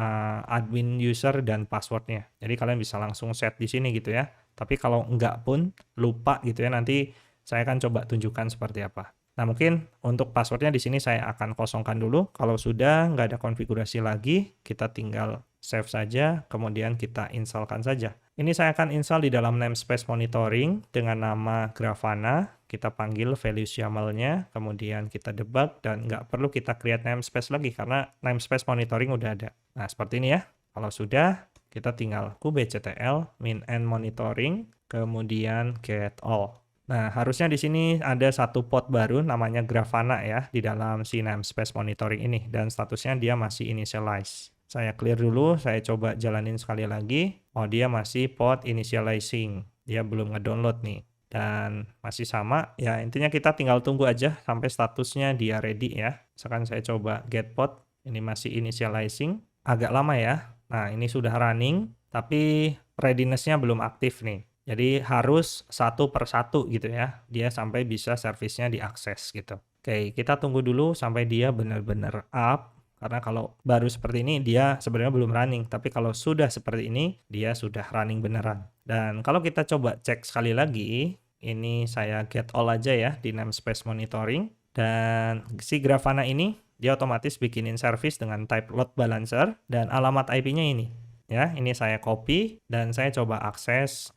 Speaker 1: admin user dan passwordnya. Jadi kalian bisa langsung set di sini gitu ya. Tapi kalau enggak pun lupa gitu ya, nanti saya akan coba tunjukkan seperti apa. Nah, mungkin untuk passwordnya di sini saya akan kosongkan dulu. Kalau sudah nggak ada konfigurasi lagi, kita tinggal save saja, kemudian kita installkan saja. Ini saya akan install di dalam namespace monitoring dengan nama Grafana. Kita panggil values YAML-nya, kemudian kita debug, dan nggak perlu kita create namespace lagi karena namespace monitoring udah ada. Nah, seperti ini ya. Kalau sudah, kita tinggal kubectl min end monitoring, kemudian get all. Nah, harusnya di sini ada satu pod baru namanya Grafana ya di dalam si namespace monitoring ini, dan statusnya dia masih initialize. Saya clear dulu, saya coba jalanin sekali lagi. Oh, dia masih pod initializing. Dia belum ngedownload nih. Dan masih sama, ya intinya kita tinggal tunggu aja sampai statusnya dia ready ya. Misalkan saya coba get pod, ini masih initializing. Agak lama ya. Nah, ini sudah running, tapi readiness-nya belum aktif nih. Jadi harus satu per satu gitu ya, dia sampai bisa servisnya diakses gitu. Oke, kita tunggu dulu sampai dia benar-benar up, karena kalau baru seperti ini dia sebenarnya belum running, tapi kalau sudah seperti ini dia sudah running beneran. Dan kalau kita coba cek sekali lagi, ini saya get all aja ya di namespace monitoring, dan si Grafana ini dia otomatis bikinin service dengan type load balancer dan alamat IP-nya ini. Ya, ini saya copy dan saya coba akses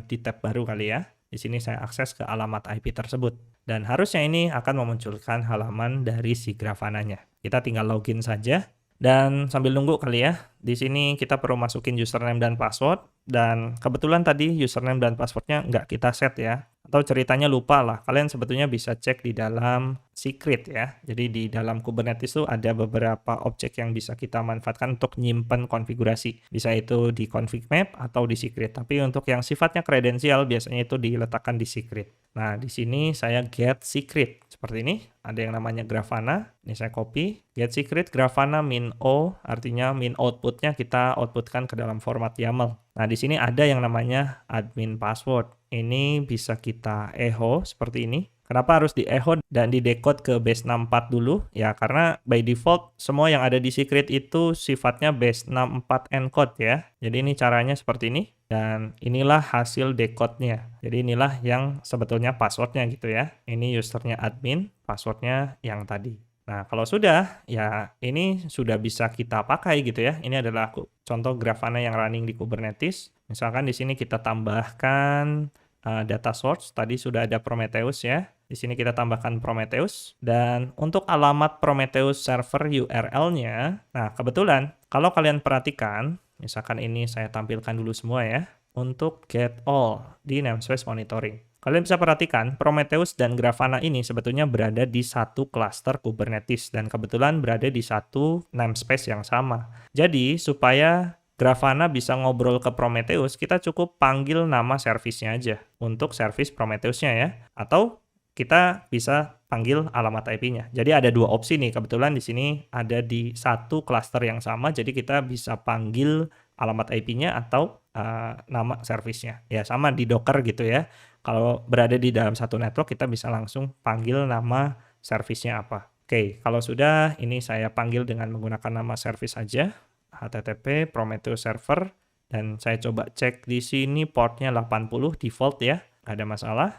Speaker 1: di tab baru kali ya. Di sini saya akses ke alamat IP tersebut. Dan harusnya ini akan memunculkan halaman dari si Grafana-nya. Kita tinggal login saja. Dan sambil nunggu kali ya, di sini kita perlu masukin username dan password. Dan kebetulan tadi username dan passwordnya nggak kita set ya. Atau ceritanya lupa lah, kalian sebetulnya bisa cek di dalam secret ya. Jadi di dalam Kubernetes itu ada beberapa objek yang bisa kita manfaatkan untuk nyimpen konfigurasi. Bisa itu di config map atau di secret. Tapi untuk yang sifatnya kredensial biasanya itu diletakkan di secret. Nah, di sini saya get secret. Seperti ini, ada yang namanya Grafana. Ini saya copy. Get secret Grafana min O, artinya min outputnya kita outputkan ke dalam format YAML. Nah, di sini ada yang namanya admin password. Ini bisa kita echo seperti ini. Kenapa harus di echo dan di decode ke base 64 dulu? Ya, karena by default semua yang ada di secret itu sifatnya base 64 encode ya. Jadi ini caranya seperti ini. Dan inilah hasil decode-nya. Jadi inilah yang sebetulnya passwordnya gitu ya. Ini usernya admin, passwordnya yang tadi. Nah, kalau sudah, ya ini sudah bisa kita pakai gitu ya. Ini adalah contoh Grafana yang running di Kubernetes. Misalkan di sini kita tambahkan data source, tadi sudah ada Prometheus ya. Di sini kita tambahkan Prometheus. Dan untuk alamat Prometheus server URL-nya, nah kebetulan kalau kalian perhatikan, misalkan ini saya tampilkan dulu semua ya, untuk get all di namespace monitoring. Kalian bisa perhatikan, Prometheus dan Grafana ini sebetulnya berada di satu cluster Kubernetes dan kebetulan berada di satu namespace yang sama. Jadi, supaya Grafana bisa ngobrol ke Prometheus, kita cukup panggil nama servisnya aja untuk servis Prometheusnya ya. Atau kita bisa panggil alamat IP-nya. Jadi ada dua opsi nih, kebetulan di sini ada di satu cluster yang sama, jadi kita bisa panggil alamat IP-nya atau nama servisnya. Ya sama di Docker gitu ya. Kalau berada di dalam satu network, kita bisa langsung panggil nama servisnya apa. Oke, kalau sudah, ini saya panggil dengan menggunakan nama service aja, HTTP Prometheus server, dan saya coba cek di sini portnya 80 default ya, nggak ada masalah.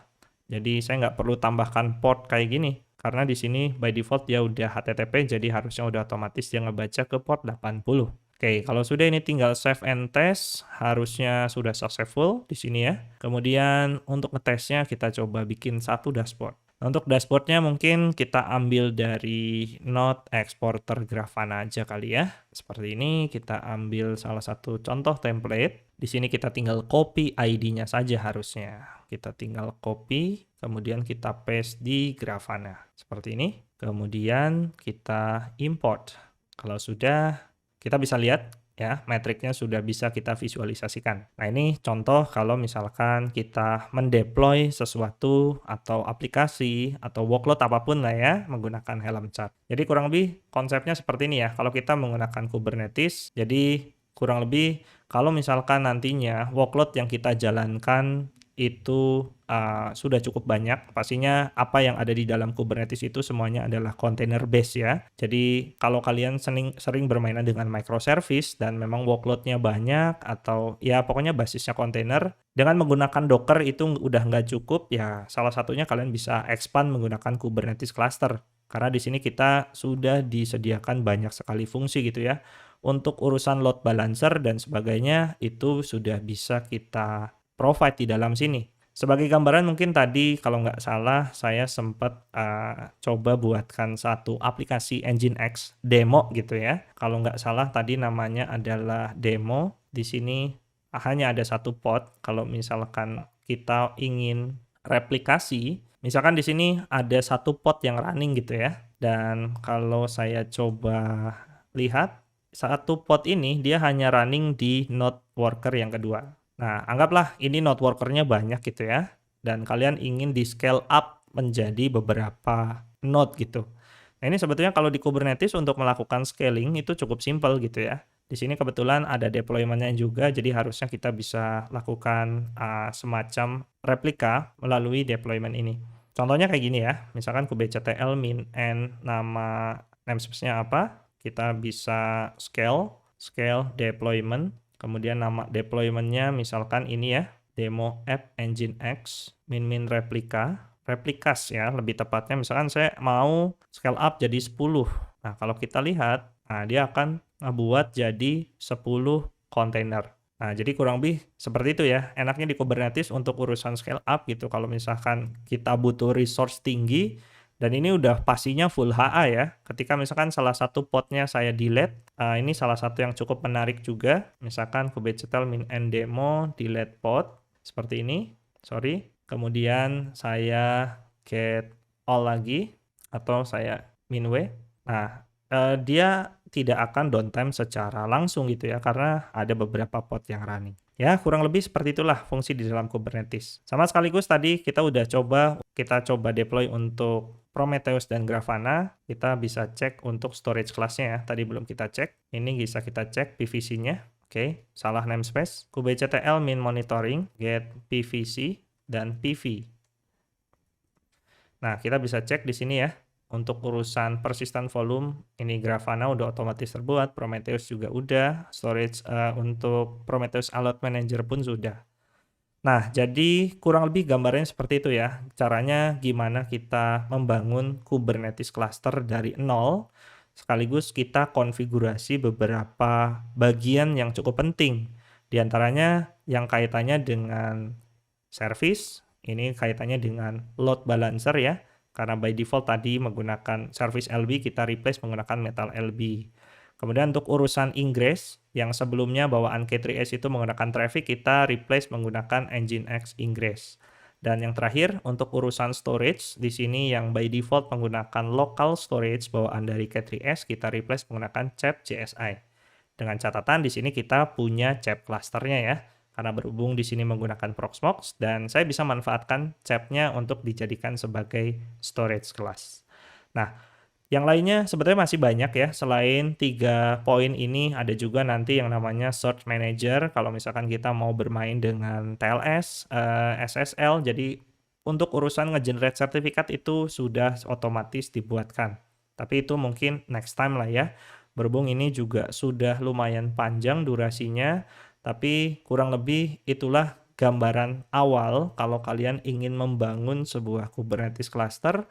Speaker 1: Jadi saya nggak perlu tambahkan port kayak gini, karena di sini by default dia udah HTTP, jadi harusnya udah otomatis dia ngebaca ke port 80. Oke, kalau sudah ini tinggal save and test, harusnya sudah successful di sini ya. Kemudian untuk ngetesnya kita coba bikin satu dashboard. Nah, untuk dashboardnya mungkin kita ambil dari node exporter Grafana aja kali ya. Seperti ini, kita ambil salah satu contoh template. Di sini kita tinggal copy ID-nya saja harusnya. Kita tinggal copy, kemudian kita paste di Grafana. Seperti ini. Kemudian kita import. Kalau sudah, kita bisa lihat ya, metriknya sudah bisa kita visualisasikan. Nah, ini contoh kalau misalkan kita mendeploy sesuatu atau aplikasi atau workload apapun lah ya menggunakan Helm chart. Jadi kurang lebih konsepnya seperti ini ya. Kalau kita menggunakan Kubernetes, jadi kurang lebih kalau misalkan nantinya workload yang kita jalankan itu sudah cukup banyak. Pastinya apa yang ada di dalam Kubernetes itu semuanya adalah container base ya. Jadi kalau kalian sering bermainan dengan microservice dan memang workload-nya banyak atau ya pokoknya basisnya kontainer, dengan menggunakan Docker itu udah nggak cukup ya, salah satunya kalian bisa expand menggunakan Kubernetes cluster. Karena di sini kita sudah disediakan banyak sekali fungsi gitu ya. Untuk urusan load balancer dan sebagainya itu sudah bisa kita provide di dalam sini. Sebagai gambaran mungkin tadi kalau nggak salah saya sempat coba buatkan satu aplikasi Nginx demo gitu ya. Kalau nggak salah tadi namanya adalah demo. Di sini hanya ada satu pod. Kalau misalkan kita ingin replikasi, misalkan di sini ada satu pod yang running gitu ya. Dan kalau saya coba lihat, satu pod ini dia hanya running di node worker yang kedua. Nah, anggaplah ini node worker-nya banyak gitu ya, dan kalian ingin di scale up menjadi beberapa node gitu. Nah, ini sebetulnya kalau di Kubernetes untuk melakukan scaling itu cukup simple gitu ya. Di sini kebetulan ada deployment-nya juga, jadi harusnya kita bisa lakukan semacam replika melalui deployment ini. Contohnya kayak gini ya, misalkan kubectl min n nama namespace-nya apa, kita bisa scale deployment, kemudian nama deployment-nya misalkan ini ya, demo app nginx min replikas ya, lebih tepatnya misalkan saya mau scale up jadi 10. Nah, kalau kita lihat, nah dia akan buat jadi 10 kontainer. Nah, jadi kurang lebih seperti itu ya. Enaknya di Kubernetes untuk urusan scale up gitu. Kalau misalkan kita butuh resource tinggi, dan ini udah pastinya full HA ya. Ketika misalkan salah satu podnya saya delete, ini salah satu yang cukup menarik juga. Misalkan kubectl min n demo delete pod, seperti ini. Sorry. Kemudian saya get all lagi, atau saya min w. Nah, dia tidak akan downtime secara langsung gitu ya, karena ada beberapa pod yang running. Ya, kurang lebih seperti itulah fungsi di dalam Kubernetes. Sama sekaligus tadi kita coba deploy untuk Prometheus dan Grafana. Kita bisa cek untuk storage class-nya ya. Tadi belum kita cek. Ini bisa kita cek PVC-nya. Oke, salah namespace. kubectl min monitoring get PVC dan PV. Nah, kita bisa cek di sini ya. Untuk urusan persistent volume, ini Grafana udah otomatis terbuat, Prometheus juga udah, storage untuk Prometheus Alert Manager pun sudah. Nah, jadi kurang lebih gambarnya seperti itu ya. Caranya gimana kita membangun Kubernetes cluster dari nol, sekaligus kita konfigurasi beberapa bagian yang cukup penting. Di antaranya yang kaitannya dengan service, ini kaitannya dengan load balancer ya. Karena by default tadi menggunakan service LB, kita replace menggunakan metal LB. Kemudian untuk urusan ingress, yang sebelumnya bawaan K3S itu menggunakan traffic, kita replace menggunakan Nginx ingress. Dan yang terakhir, untuk urusan storage, di sini yang by default menggunakan local storage bawaan dari K3S, kita replace menggunakan CHAP JSI. Dengan catatan di sini kita punya CHAP clusternya ya. Karena berhubung di sini menggunakan Proxmox, dan saya bisa manfaatkan CHAP-nya untuk dijadikan sebagai storage class. Nah, yang lainnya sebetulnya masih banyak ya. Selain 3 poin ini, ada juga nanti yang namanya Search Manager. Kalau misalkan kita mau bermain dengan TLS, SSL, jadi untuk urusan nge-generate sertifikat itu sudah otomatis dibuatkan. Tapi itu mungkin next time lah ya. Berhubung ini juga sudah lumayan panjang durasinya, tapi kurang lebih itulah gambaran awal kalau kalian ingin membangun sebuah Kubernetes cluster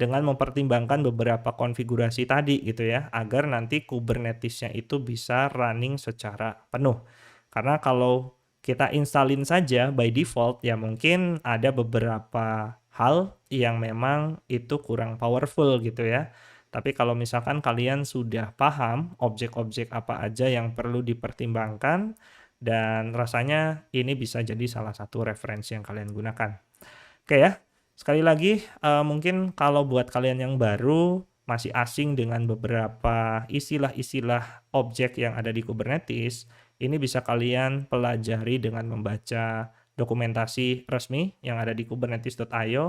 Speaker 1: dengan mempertimbangkan beberapa konfigurasi tadi gitu ya, agar nanti Kubernetes-nya itu bisa running secara penuh. Karena kalau kita installin saja by default, ya mungkin ada beberapa hal yang memang itu kurang powerful gitu ya. Tapi kalau misalkan kalian sudah paham objek-objek apa aja yang perlu dipertimbangkan, dan rasanya ini bisa jadi salah satu referensi yang kalian gunakan. Oke ya, sekali lagi mungkin kalau buat kalian yang baru, masih asing dengan beberapa istilah-istilah objek yang ada di Kubernetes, ini bisa kalian pelajari dengan membaca dokumentasi resmi yang ada di kubernetes.io,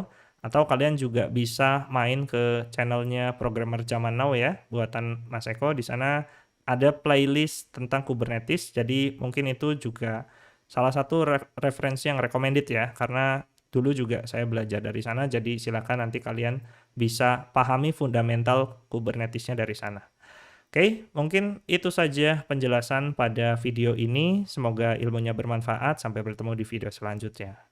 Speaker 1: atau kalian juga bisa main ke channelnya Programmer Zaman Now ya, buatan Mas Eko. Di sana ada playlist tentang Kubernetes, jadi mungkin itu juga salah satu referensi yang recommended ya, karena dulu juga saya belajar dari sana, jadi silakan nanti kalian bisa pahami fundamental Kubernetes-nya dari sana. Oke, mungkin itu saja penjelasan pada video ini. Semoga ilmunya bermanfaat. Sampai bertemu di video selanjutnya.